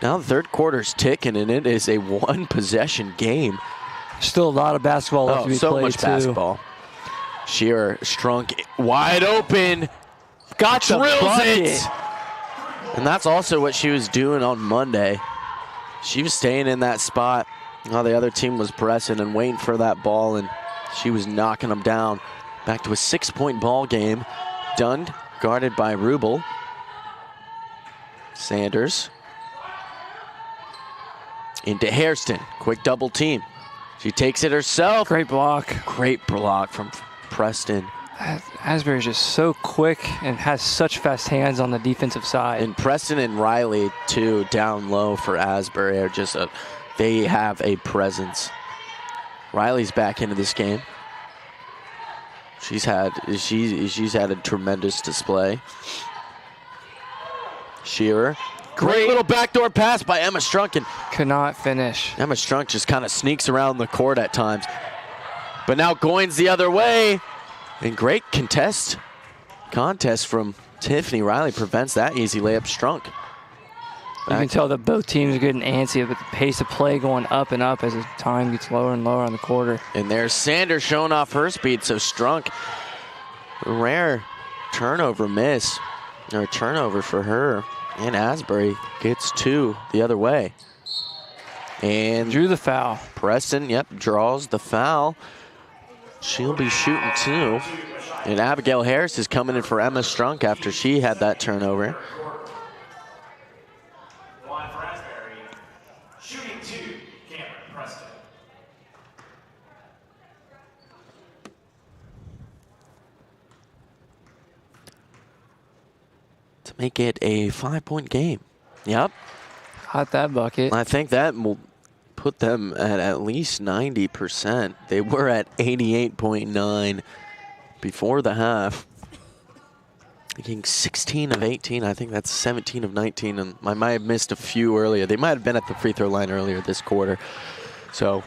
now the third quarter's ticking, and it is a one-possession game. Still a lot of basketball left to be so played, much too. basketball. Shearer, Strunk, wide open. Got the Drills bucket. it. And that's also what she was doing on Monday. She was staying in that spot while the other team was pressing and waiting for that ball, and she was knocking them down. Back to a 6-point ball game. Dunn guarded by Rubel. Sanders. Into Hairston. Quick double team. She takes it herself. Great block. Great block from Preston. Asbury's just so quick and has such fast hands on the defensive side. And Preston and Riley, too, down low for Asbury are just they have a presence. Riley's back into this game. She's had a tremendous display. Shearer. Great little backdoor pass by Emma Strunk, and could not finish. Emma Strunk just kind of sneaks around the court at times. But now Goins the other way. And great contest from Tiffany Riley prevents that easy layup. Strunk. You can tell that both teams are getting antsy with the pace of play going up and up as the time gets lower and lower on the quarter. And there's Sanders showing off her speed, so Strunk, a rare turnover miss, or turnover for her. And Asbury gets 2 the other way. And drew the foul. Preston, draws the foul. She'll be shooting 2. And Abigail Harris is coming in for Emma Strunk after she had that turnover. Line for Asbury. Shooting 2, Cameron Preston. To make it a 5-point game. Yep. Hot that bucket. I think that will put them at least 90%. They were at 88.9 before the half. Getting 16 of 18. I think that's 17 of 19. And I might have missed a few earlier. They might have been at the free throw line earlier this quarter. So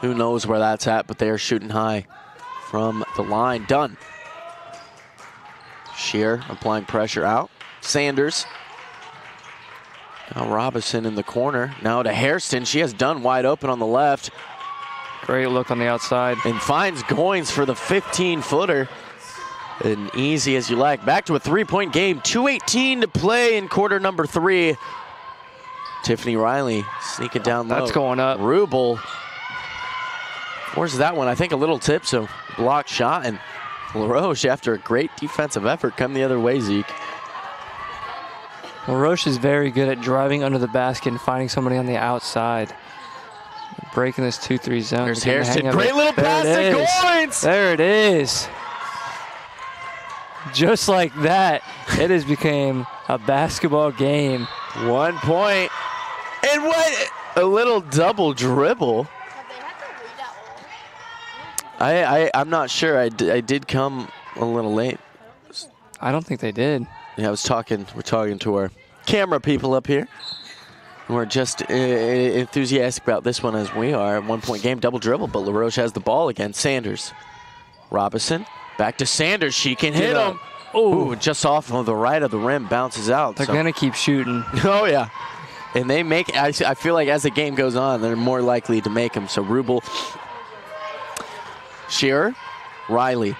who knows where that's at, but they are shooting high from the line. Dunn. Shear applying pressure out. Sanders. Now Robinson in the corner. Now to Hairston. She has Dunn wide open on the left. Great look on the outside. And finds Goins for the 15-footer. And easy as you like. Back to a three-point game. 2:18 to play in quarter number 3. Tiffany Riley sneaking down low. That's going up. Rubel. Where's that one? I think a little tip, so blocked shot. And LaRoche, after a great defensive effort, come the other way, Zeke. Well, Roche is very good at driving under the basket and finding somebody on the outside. Breaking this 2-3 zone. There's Hairston. Great little pass to Goins. There it is. Just like that, it has become a basketball game. 1 point. And what? A little double dribble. I'm not sure. I did come a little late. I don't think they did. Yeah, we're talking to our camera people up here. We're just enthusiastic about this one as we are. 1 point game, double dribble, but LaRoche has the ball again. Sanders. Robinson. Back to Sanders. She can hit him. Ooh, just off of the right of the rim, bounces out. They're going to keep shooting. Oh, yeah. And they make, I feel like as the game goes on, they're more likely to make them. So Rubel, Shearer, Riley.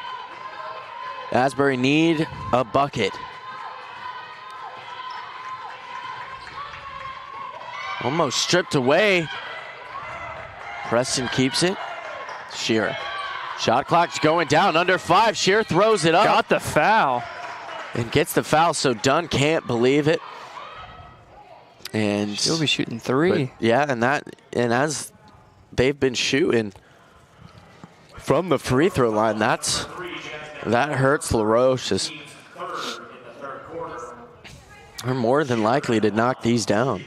Asbury need a bucket. Almost stripped away. Preston keeps it. Shearer. Shot clock's going down, under 5. Shearer throws it up. Got the foul. And gets the foul, so Dunn can't believe it. And she'll be shooting 3. Yeah, and as they've been shooting from the free throw line, that hurts LaRoche. They're more than likely to knock these down.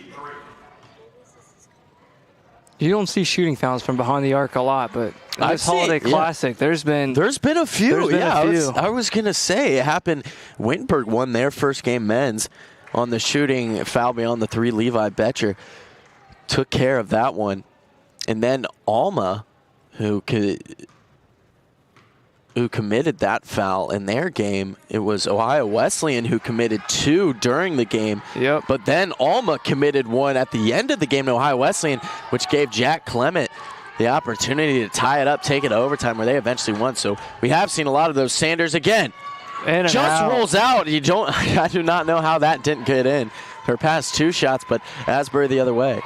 You don't see shooting fouls from behind the arc a lot, but in this Holiday Classic, there's been a few. A few. I was going to say it happened. Wittenberg won their first game men's on the shooting foul beyond the 3. Levi Betcher took care of that one. And then Alma, who committed that foul in their game. It was Ohio Wesleyan who committed 2 during the game. Yep. But then Alma committed 1 at the end of the game to Ohio Wesleyan, which gave Jack Clement the opportunity to tie it up, take it to overtime, where they eventually won. So we have seen a lot of those. Sanders again. And just rolls out. I do not know how that didn't get in. Her past 2 shots, but Asbury the other way.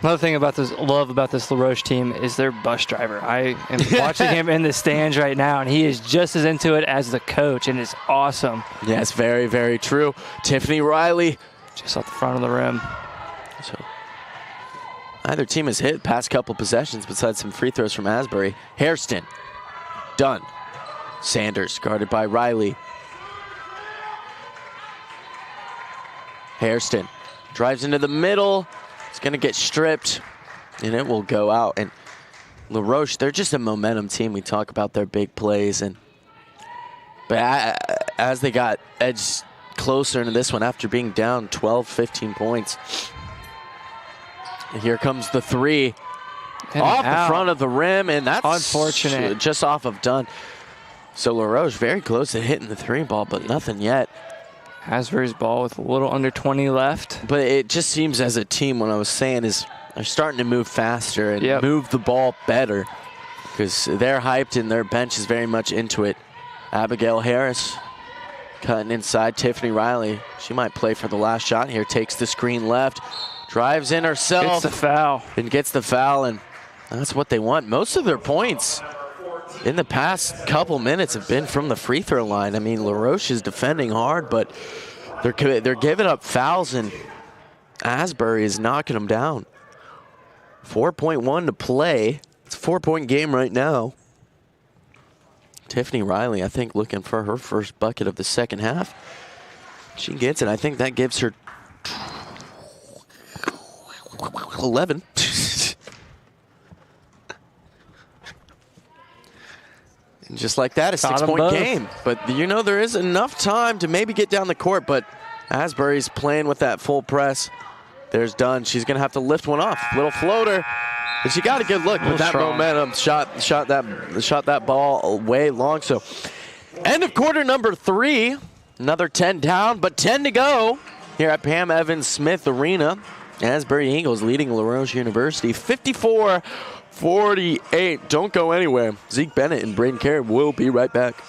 Another thing about love about this LaRoche team is their bus driver. I am watching him in the stands right now, and he is just as into it as the coach, and it's awesome. Yes, very, very true. Tiffany Riley. Just off the front of the rim. So either team has hit past couple possessions besides some free throws from Asbury. Hairston. Dunn. Sanders guarded by Riley. Hairston drives into the middle. It's going to get stripped, and it will go out. And LaRoche, they're just a momentum team. We talk about their big plays. But as they got edged closer into this one after being down 12, 15 points, here comes the 3. And off the front of the rim, and that's unfortunate. Just off of Dunn. So LaRoche very close to hitting the 3 ball, but nothing yet. Asbury's ball with a little under 20 left. But it just seems as a team, what I was saying is they're starting to move faster and move the ball better because they're hyped and their bench is very much into it. Abigail Harris cutting inside. Tiffany Riley, she might play for the last shot here. Takes the screen left, drives in herself. Gets the foul. And gets the foul, and that's what they want. Most of their points in the past couple minutes have been from the free throw line. I mean, LaRoche is defending hard, but they're giving up fouls, and Asbury is knocking them down. 4.1 to play. It's a 4-point game right now. Tiffany Riley, I think, looking for her first bucket of the second half. She gets it. I think that gives her 11. And just like that, a Got 'em 6-point both. game. But you know, there is enough time to maybe get down the court, but Asbury's playing with that full press. There's Dunn. She's going to have to lift one off. Little floater. But she got a good look with that strong momentum. Shot that ball way long. So end of quarter number 3. Another 10 down, but 10 to go here at Pam Evans Smith Arena. Asbury Eagles leading La Roche University 54-48. Don't go anywhere. Zeke Bennett and Braden Carey will be right back.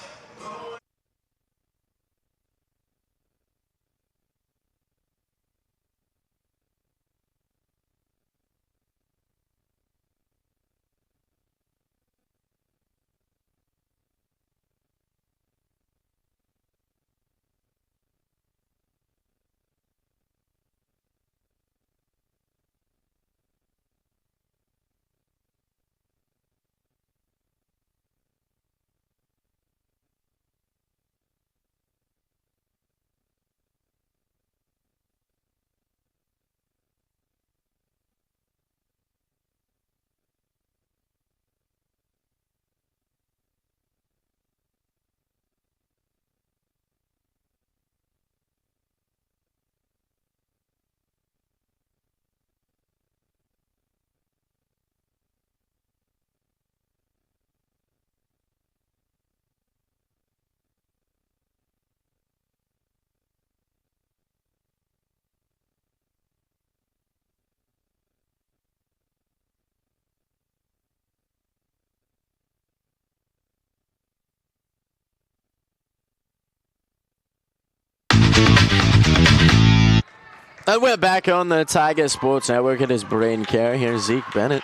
I went back on the Tiger Sports Network. It is Braden Carey. Here's Zeke Bennett.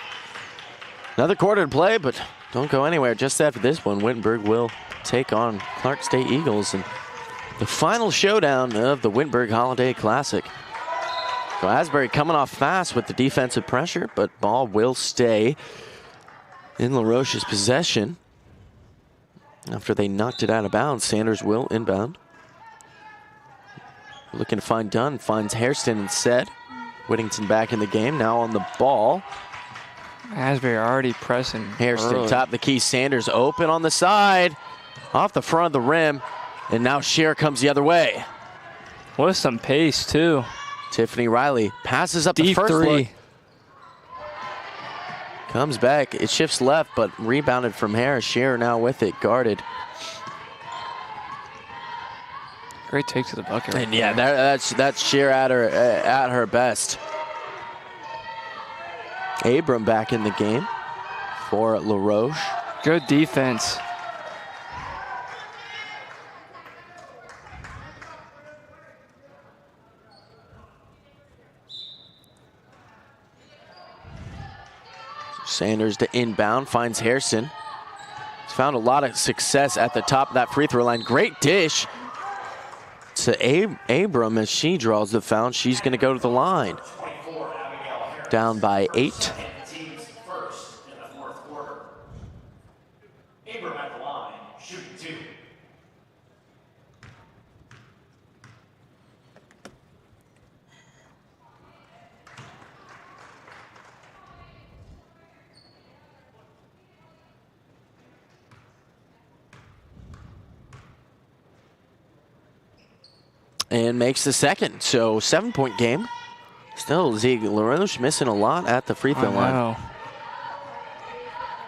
Another quarter to play, but don't go anywhere. Just after this one, Wittenberg will take on Clark State Eagles in the final showdown of the Wittenberg Holiday Classic. So Asbury coming off fast with the defensive pressure, but ball will stay in La Roche's possession. After they knocked it out of bounds, Sanders will inbound. Looking to find Dunn, finds Hairston instead. Whittington back in the game, now on the ball. Asbury already pressing. Hairston early. top the key, Sanders open on the side, off the front of the rim, and now Shear comes the other way. With some pace, too. Tiffany Riley passes up the Deep first three. look. Comes back, it shifts left, but rebounded from Harris. Shear now with it, guarded. Great take to the bucket. And yeah, that's Shear at her best. Abram back in the game for La Roche. Good defense. Sanders to inbound, finds Hairston. He's found a lot of success at the top of that free throw line. Great dish to Abram as she draws the foul. She's going to go to the line. Down by 8. Teams first in the fourth quarter. Abram at the line, shooting 2. And makes the second. So 7-point game. Still, Zeke La Roche missing a lot at the free throw line.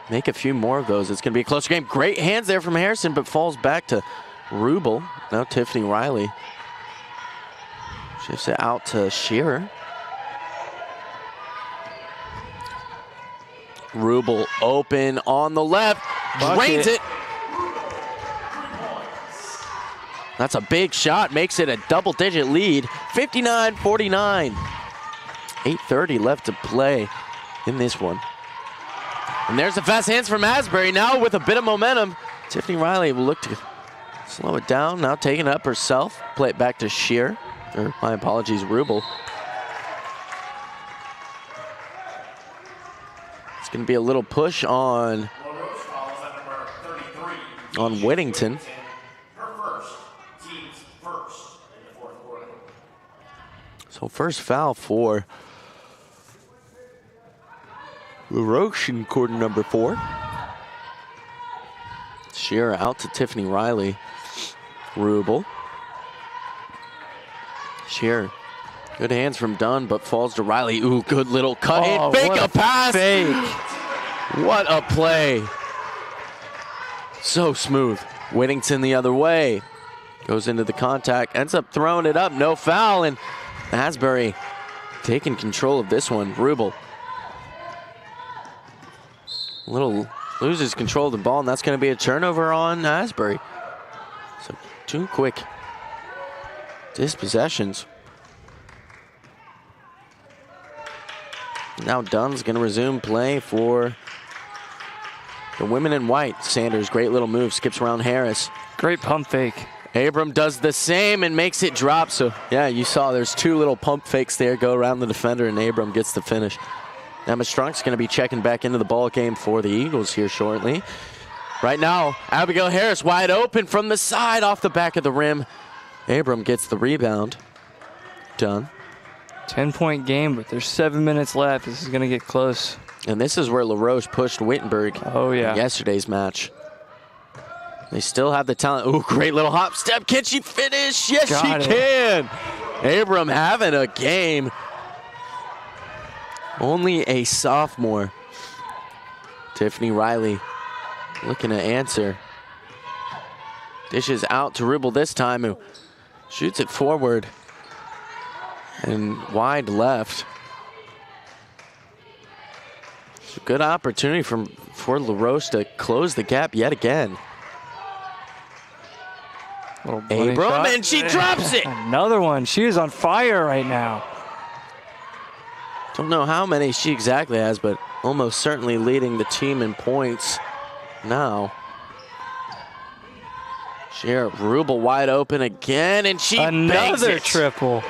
Make a few more of those. It's going to be a closer game. Great hands there from Harrison, but falls back to Rubel. Now Tiffany Riley shifts it out to Shearer. Rubel open on the left. Drains it. That's a big shot. Makes it a double-digit lead. 59-49. 8:30 left to play in this one. And there's the fast hands from Asbury. Now with a bit of momentum, Tiffany Riley will look to slow it down. Now taking it up herself. Play it back to Shear. Or my apologies, Rubel. It's going to be a little push on Whittington. So first foul for Roche in quarter number 4. Shearer out to Tiffany Riley. Rubel. Shearer. Good hands from Dunn, but falls to Riley. Ooh, good little cut in. Fake a pass. Fake. What a play. So smooth. Whittington the other way. Goes into the contact. Ends up throwing it up. No foul. And Asbury taking control of this one. Rubel. Loses control of the ball, and that's going to be a turnover on Asbury. So 2 quick dispossessions. Now Dunn's going to resume play for the women in white. Sanders, great little move, skips around Harris. Great pump fake. Abram does the same and makes it drop. So, yeah, you saw there's 2 little pump fakes there, go around the defender, and Abram gets the finish. Emma Strunk's going to be checking back into the ball game for the Eagles here shortly. Right now, Abigail Harris wide open from the side off the back of the rim. Abram gets the rebound. Dunn. 10-point game, but there's 7 minutes left. This is going to get close. And this is where LaRoche pushed Wittenberg in yesterday's match. They still have the talent. Ooh, great little hop step. Can she finish? Yes, she can. Abram having a game. Only a sophomore. Tiffany Riley looking to answer. Dishes out to Rubel this time, who shoots it forward and wide left. It's a good opportunity for LaRoche to close the gap yet again. Abram, and she drops it. Another one. She is on fire right now. Don't know how many she exactly has, but almost certainly leading the team in points now. Shearer, Rubel wide open again, and she bangs it. Another triple.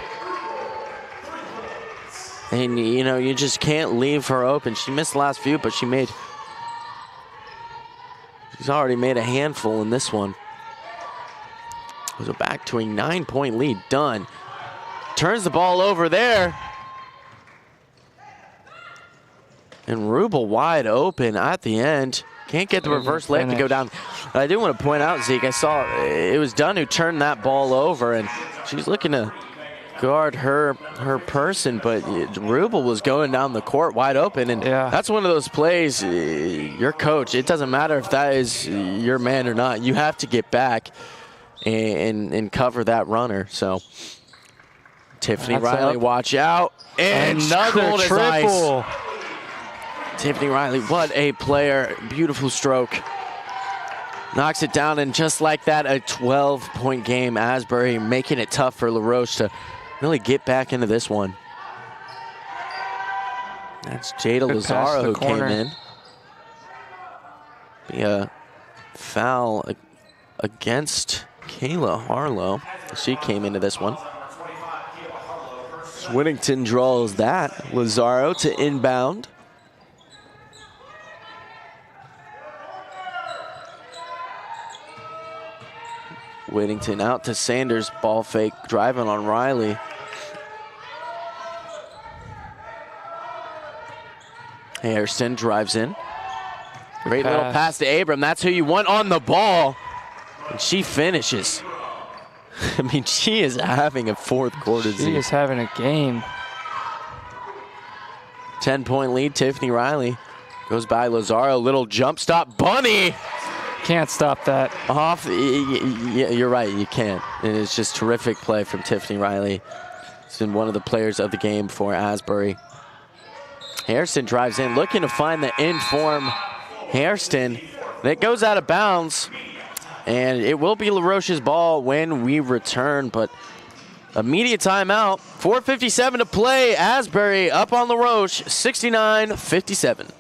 And, you know, you just can't leave her open. She missed the last few, but she's already made a handful in this one. So back to a 9-point lead. Dunn turns the ball over there. And Rubel wide open at the end. Can't get the reverse layup to go down. I do want to point out, Zeke, I saw it was Dunn who turned that ball over, and she's looking to guard her person, but Rubel was going down the court wide open, and that's one of those plays, your coach, it doesn't matter if that is your man or not, you have to get back and cover that runner. So Tiffany Riley, watch out. And another triple. Tiffany Riley, what a player. Beautiful stroke. Knocks it down, and just like that, a 12-point game. Asbury making it tough for LaRoche to really get back into this one. That's Jada Lazaro who came in. Be a foul against Kayla Harlow. She came into this one. Whittington draws that. Lazaro to inbound. Whittington out to Sanders, ball fake, driving on Riley. Hairston drives in. Great little pass to Abram. That's who you want on the ball. And she finishes. I mean, she is having a fourth quarter. She is having a game. 10-point lead, Tiffany Riley. Goes by Lazaro, little jump stop. Bunny! Can't stop that. Off, yeah, you're right, you can't. And it's just terrific play from Tiffany Riley. She's been one of the players of the game for Asbury. Hairston drives in, looking to find the in-form Hairston. That goes out of bounds. And it will be LaRoche's ball when we return, but immediate timeout. 4:57 to play. Asbury up on LaRoche, 69-57.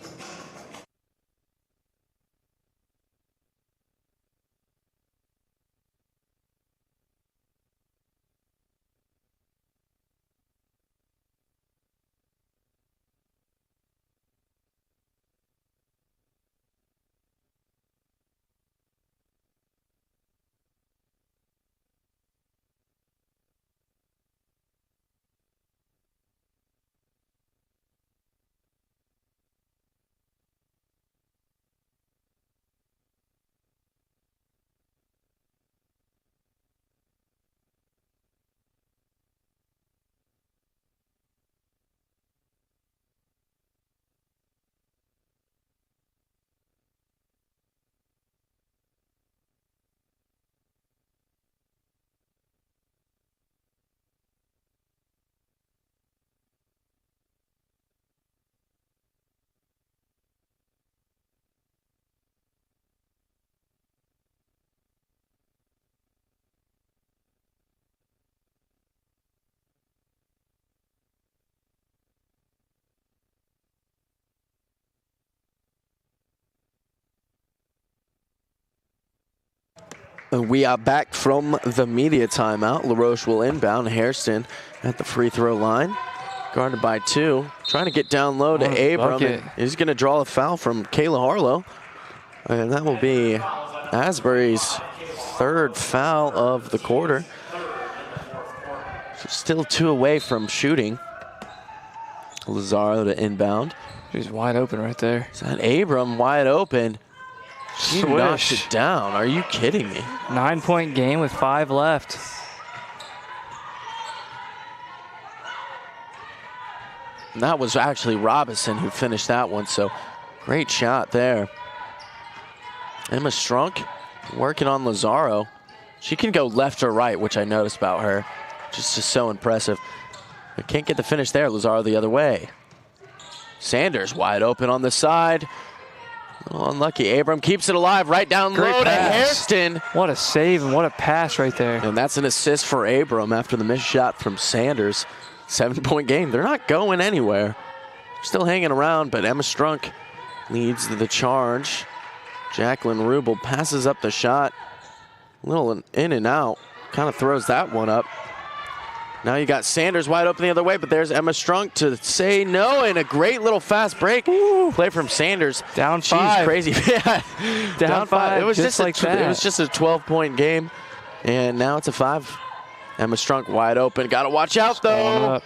We are back from the media timeout. Roche will inbound. Hairston at the free throw line. Guarded by 2. Trying to get down low to Abram. And he's going to draw a foul from Kayla Harlow. And that will be Asbury's 3rd foul of the quarter. Still 2 away from shooting. Lazaro to inbound. He's wide open right there. Is that Abram wide open? She knocked it down. Are you kidding me? 9-point game with 5 left. And that was actually Robinson who finished that one, so great shot there. Emma Strunk working on Lazaro. She can go left or right, which I noticed about her. Just so impressive. But can't get the finish there. Lazaro the other way. Sanders wide open on the side. A little unlucky. Abram keeps it alive right down low to Hairston. What a save and what a pass right there. And that's an assist for Abram after the missed shot from Sanders. 7-point game. They're not going anywhere. Still hanging around, but Emma Strunk leads the charge. Jacqueline Rubel passes up the shot. A little in and out. Kind of throws that one up. Now you got Sanders wide open the other way, but there's Emma Strunk to say no, and a great little fast break. Play from Sanders. Down 5. She's crazy. Yeah. Down 5. It was just like that. It was just a 12-point game, and now it's a 5. Emma Strunk wide open. Got to watch out, though.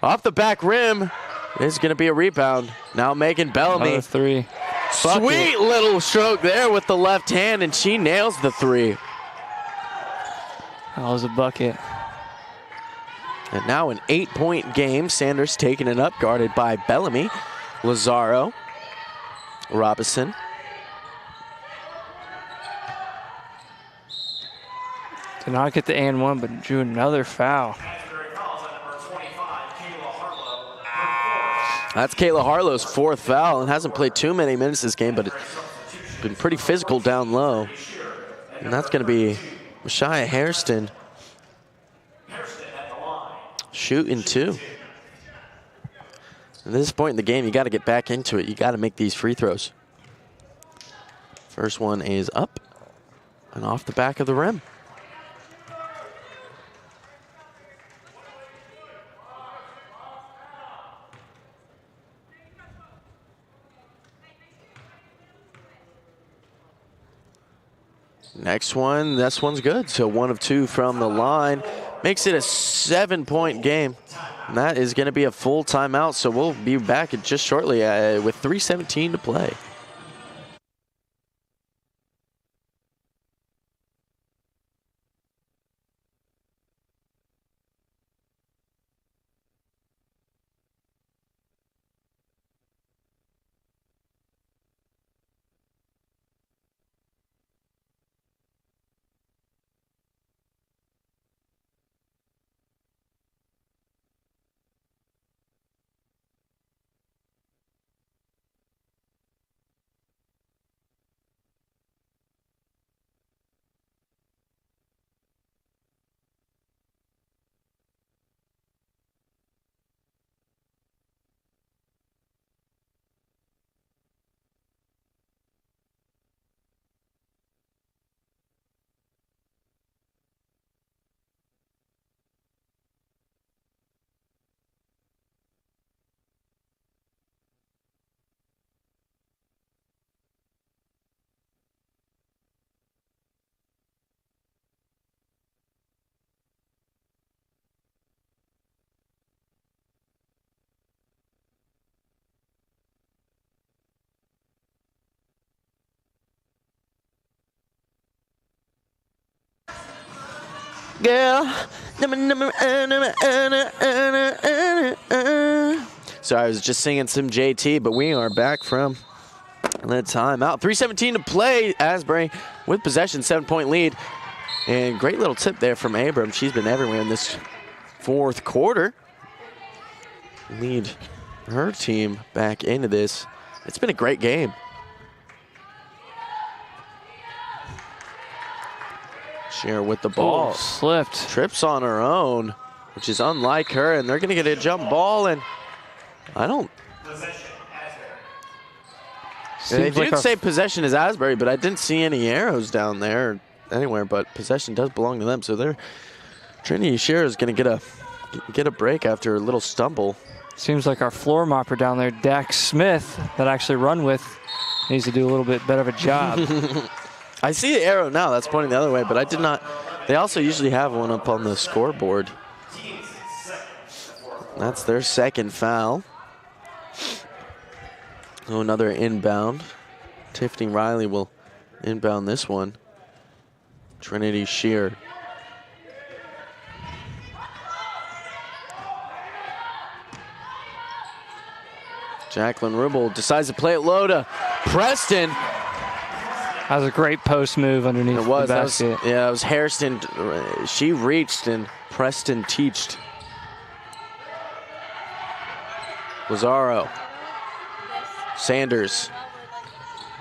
Off the back rim. It's going to be a rebound. Now Megan Bellamy. Another 3. Sweet little stroke there with the left hand, and she nails the 3. That was a bucket. And now an 8-point game. Sanders taking it up, guarded by Bellamy. Lazaro. Robinson. Did not get the and 1, but drew another foul. That's Kayla Harlow's 4th foul, and hasn't played too many minutes this game, but it's been pretty physical down low. And that's going to be Mashia Hairston shooting 2. At this point in the game, you got to get back into it. You got to make these free throws. First one is up and off the back of the rim. Next one, this one's good. So 1 of 2 from the line. Makes it a 7-point game. And that is going to be a full timeout. So we'll be back just shortly with 3:17 to play. Girl. Sorry, I was just singing some JT, but we are back from the timeout. 3:17 to play. Asbury with possession, 7-point lead. And great little tip there from Abram. She's been everywhere in this 4th quarter. Lead her team back into this. It's been a great game. Shearer with the ball. Slipped. Trips on her own, which is unlike her, and they're going to get a jump ball, and I don't... They did say possession is Asbury, but I didn't see any arrows down there. anywhere, but possession does belong to them. So they're Trinity Shearer is going to get a break after a little stumble. Seems like our floor mopper down there, Dax Smith, that I actually run with, needs to do a little bit better of a job. I see the arrow now. That's pointing the other way, but I did not. They also usually have one up on the scoreboard. That's their second foul. Oh, another inbound. Tiffany Riley will inbound this one. Trinity Shearer. Jacqueline Rubel decides to play it low to Preston. That was a great post move underneath the basket. It was Hairston. She reached and Preston teached. Lazaro. Sanders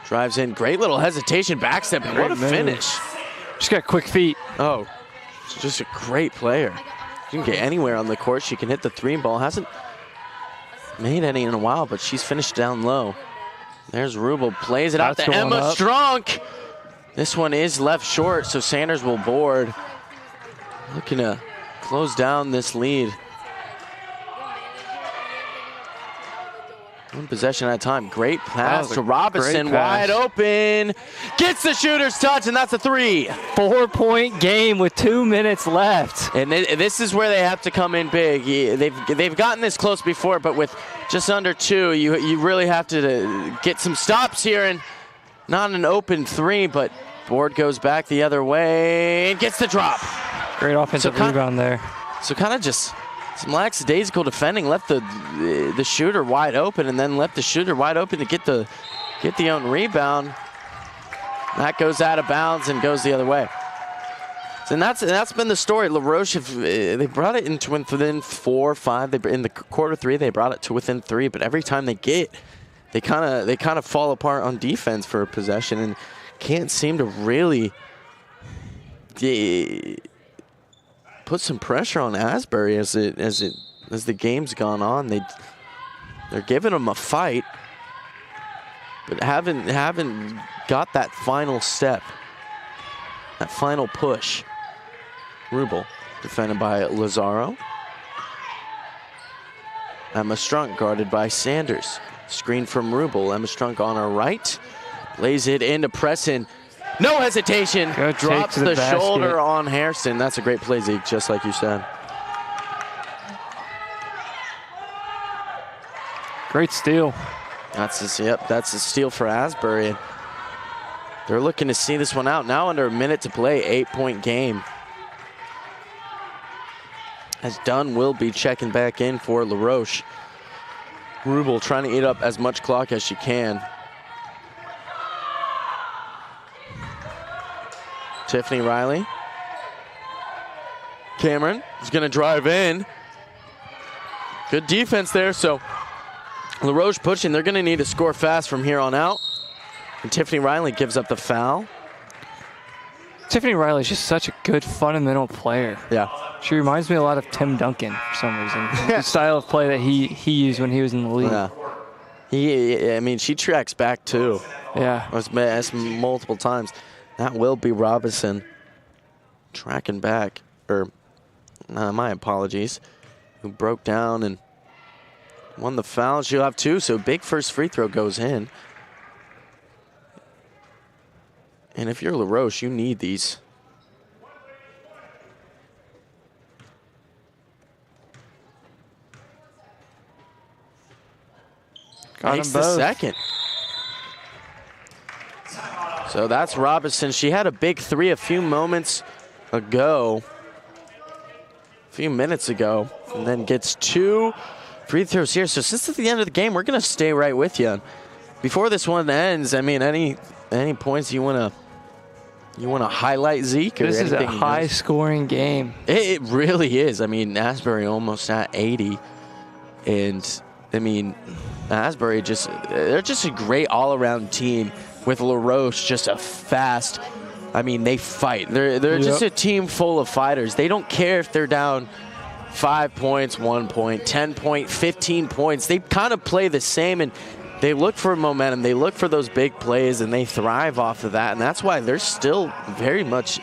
drives in. Great little hesitation, backstep. What a finish. She's got quick feet. Oh, she's just a great player. She can get anywhere on the court. She can hit the three ball. Hasn't made any in a while, but she's finished down low. There's Rubel, plays it out to Emma Strunk. This one is left short, so Sanders will board. Looking to close down this lead. One possession at a time. Great pass to Robinson, wide open. Gets the shooter's touch, and that's a 3. 4-point game with 2 minutes left. And this is where they have to come in big. They've gotten this close before, but with just under 2, you really have to get some stops here, and not an open 3, but board goes back the other way and gets the drop. Great offensive rebound there. So kind of just some lackadaisical defending, left the shooter wide open, and then left the shooter wide open to get the own rebound. That goes out of bounds and goes the other way. And that's been the story. La Roche, they brought it into within 4 or 5. In the quarter 3, they brought it to within 3. But every time they kind of fall apart on defense for a possession and can't seem to really put some pressure on Asbury as the game's gone on. They're giving them a fight, but haven't got that final step, that final push. Rubel defended by Lazaro. Emma Strunk guarded by Sanders. Screen from Rubel. Emma Strunk on her right, lays it into Preston. No hesitation. Drops the shoulder on Hairston. That's a great play, Zeke, just like you said. Great steal. That's a steal for Asbury. They're looking to see this one out. Now under a minute to play, 8-point game. As Dunn will be checking back in for La Roche. Rubel trying to eat up as much clock as she can. Tiffany Riley. Cameron is going to drive in. Good defense there, so La Roche pushing. They're going to need to score fast from here on out. And Tiffany Riley gives up the foul. Tiffany Riley is just such a good fundamental player. Yeah. She reminds me a lot of Tim Duncan for some reason. The style of play that he used when he was in the league. Yeah. She tracks back too. Yeah. That's multiple times. That will be Robinson tracking back, my apologies, who broke down and won the foul. She'll have 2, so big first free throw goes in. And if you're La Roche, you need these. Makes the second. So that's Robinson. She had a big 3 a few minutes ago, and then gets 2 free throws here. So since it's the end of the game, we're going to stay right with you. Before this one ends, any points you want to highlight, Zeke? This is a high-scoring game. It really is. Asbury almost at 80, and Asbury they're just a great all-around team. With La Roche, just a fast, they fight. They're just a team full of fighters. They don't care if they're down 5 points, 1 point, 10 points, 15 points. They kind of play the same, and they look for momentum, they look for those big plays, and they thrive off of that. And that's why they're still very much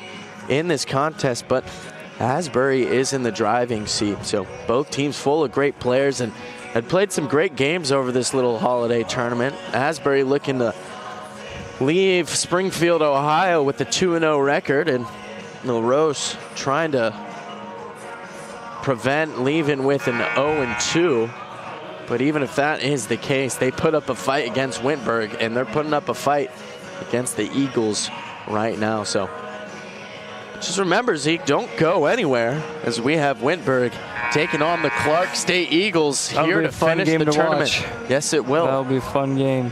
in this contest. But Asbury is in the driving seat. So both teams full of great players and had played some great games over this little holiday tournament. Asbury looking to leave Springfield, Ohio with a 2-0 record, and Roche trying to prevent leaving with an 0-2. But even if that is the case, they put up a fight against Wintberg, and they're putting up a fight against the Eagles right now. So just remember, Zeke, don't go anywhere, as we have Wintberg taking on the Clark State Eagles here to finish the tournament. Yes, it will. That'll be a fun game.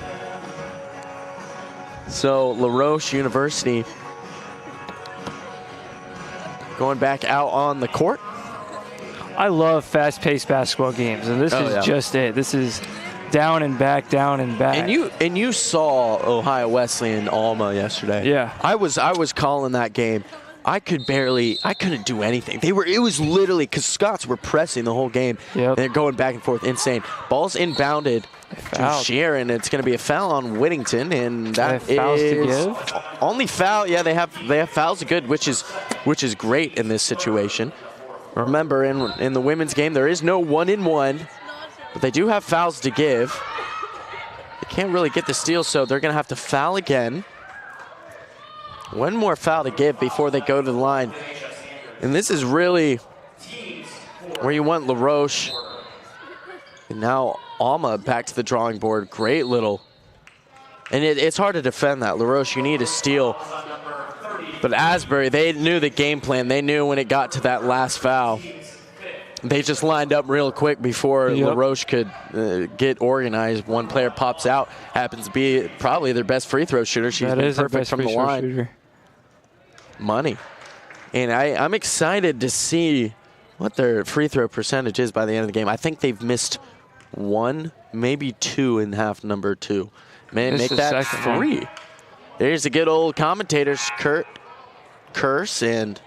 So La Roche University going back out on the court. I love fast-paced basketball games, and this is just it. This is down and back, down and back. And you saw Ohio Wesleyan Alma yesterday. Yeah. I was calling that game. I couldn't do anything. It was literally, because Scots were pressing the whole game. Yep. And they're going back and forth, insane. Ball's inbounded to Sharon. It's going to be a foul on Whittington, and that is fouls to give? Only foul. Yeah, they have fouls to good, which is great in this situation. Remember, in the women's game, there is no 1-in-1, but they do have fouls to give. They can't really get the steal, so they're going to have to foul again. One more foul to give before they go to the line. And this is really where you want La Roche. And now Alma back to the drawing board. Great little. And it's hard to defend that. La Roche, you need a steal. But Asbury, they knew the game plan. They knew when it got to that last foul. They just lined up real quick before La Roche could get organized. One player pops out, happens to be probably their best free throw shooter. She's been perfect from the line. Shooter. Money. And I'm excited to see what their free throw percentage is by the end of the game. I think they've missed one, maybe two in half number two. Man, make that three. There's a good old commentator's curse, and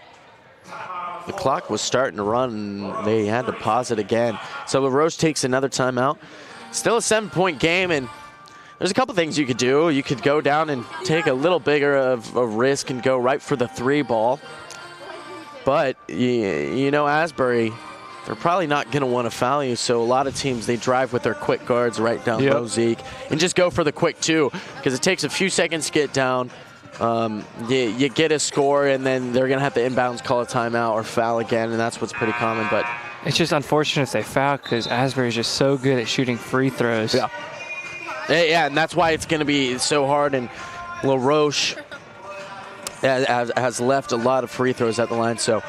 the clock was starting to run, and they had to pause it again. So La Roche takes another timeout. Still a 7-point game, and there's a couple things you could do. You could go down and take a little bigger of a risk and go right for the 3 ball. But, you know, Asbury, they're probably not going to want to foul you, so a lot of teams, they drive with their quick guards right down low, Zeke, and just go for the quick 2, because it takes a few seconds to get down. You get a score, and then they're going to have to inbounds, call a timeout, or foul again, and that's what's pretty common. But it's just unfortunate if they foul, because Asbury is just so good at shooting free throws. Yeah, and that's why it's going to be so hard, and La Roche has left a lot of free throws at the line. So,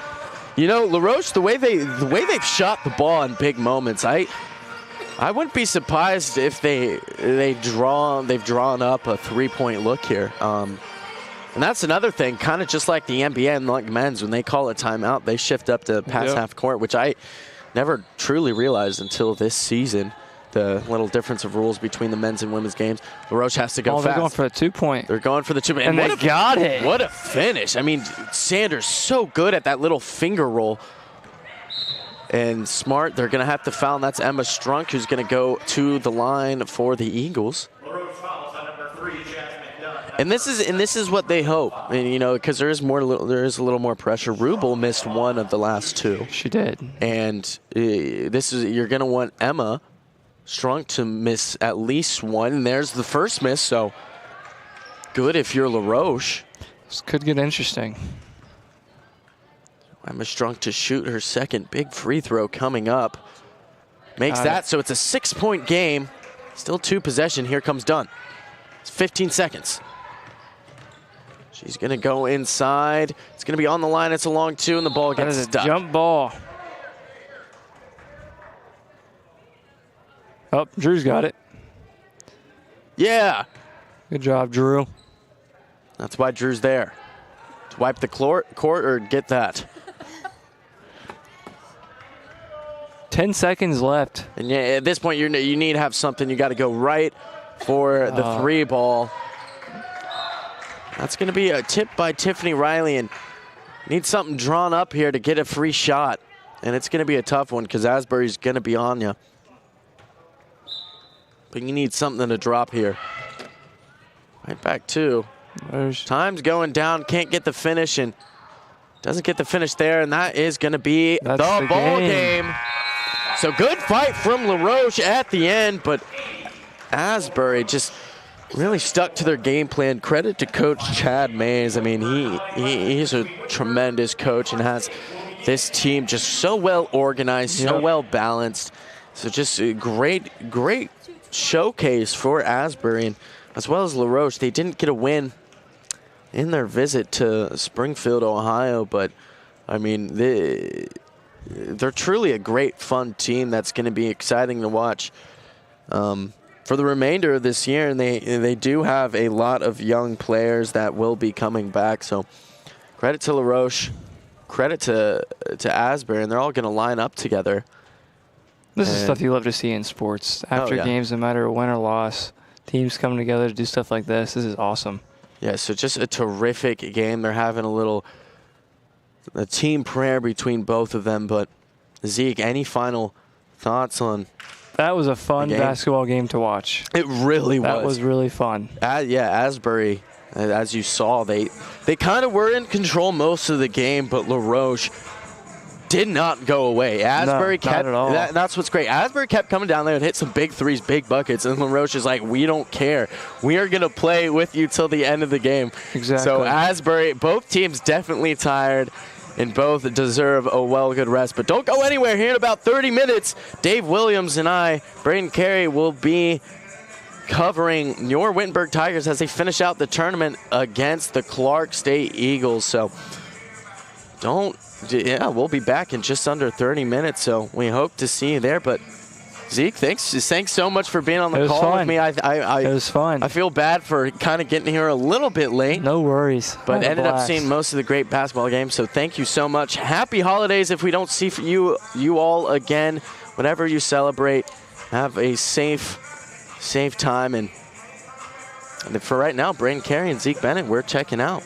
you know, La Roche, the way they've shot the ball in big moments, I wouldn't be surprised if they've drawn up a 3-point look here. And that's another thing, kind of just like the NBA and like men's, when they call a timeout, they shift up to pass half court, which I never truly realized until this season. The little difference of rules between the men's and women's games. La Roche has to go fast. They're going for the 2-point. They're going for the 2-point. And they got it. What a finish. I mean, Sanders so good at that little finger roll. And Smart, they're going to have to foul, and that's Emma Strunk, who's going to go to the line for the Eagles. And this is what they hope. And, you know, because there is a little more pressure. Rubel missed one of the last 2. She did. And you're going to want Emma Strunk to miss at least one, and there's the first miss, so good if you're La Roche. This could get interesting. Emma Strunk to shoot her second big free throw coming up. Makes that, so it's a 6-point game. Still 2 possession. Here comes Dunn. It's 15 seconds. She's going to go inside. It's going to be on the line. It's a long 2, and the ball gets stuck. That is a jump ball. Oh, Drew's got it. Yeah. Good job, Drew. That's why Drew's there. To wipe the court or get that. 10 seconds left. And yeah, at this point, you need to have something. You got to go right for the 3 ball. That's going to be a tip by Tiffany Riley, and need something drawn up here to get a free shot. And it's going to be a tough one because Asbury's going to be on you. but you need something to drop here. Right back two. Roche. Time's going down, can't get the finish, and doesn't get the finish there, and that is going to be the ball game. So good fight from LaRoche at the end, but Asbury just really stuck to their game plan. Credit to Coach Chad Mays. I mean, he's a tremendous coach and has this team just so well organized, so well balanced. So just a great showcase for Asbury, and as well as LaRoche. They didn't get a win in their visit to Springfield, Ohio, but I mean, they're truly a great, fun team that's going to be exciting to watch for the remainder of this year. And they do have a lot of young players that will be coming back. So credit to LaRoche, credit to Asbury, and they're all going to line up together. This is stuff you love to see in sports. After games, no matter win or loss, teams coming together to do stuff like this. This is awesome. Yeah, so just a terrific game. They're having a team prayer between both of them. But Zeke, any final thoughts on? That was a fun basketball game to watch. It really was. That was really fun. Yeah, Asbury, as you saw, they kind of were in control most of the game, but LaRoche did not go away. Asbury kept, not at all. That's what's great. Asbury kept coming down there and hit some big threes, big buckets, and LaRoche is like, we don't care. We are going to play with you till the end of the game. Exactly. So Asbury, both teams definitely tired, and both deserve a good rest. But don't go anywhere. Here in about 30 minutes, Dave Williams and I, Braden Carey, will be covering your Wittenberg Tigers as they finish out the tournament against the Clark State Eagles. So we'll be back in just under 30 minutes, so we hope to see you there. But Zeke, thanks so much for being on the call with me. It was fun. I feel bad for kind of getting here a little bit late. No worries. But ended up seeing most of the great basketball games, so thank you so much. Happy holidays if we don't see you all again. Whatever you celebrate, have a safe time. And for right now, Braden Carey and Zeke Bennett, we're checking out.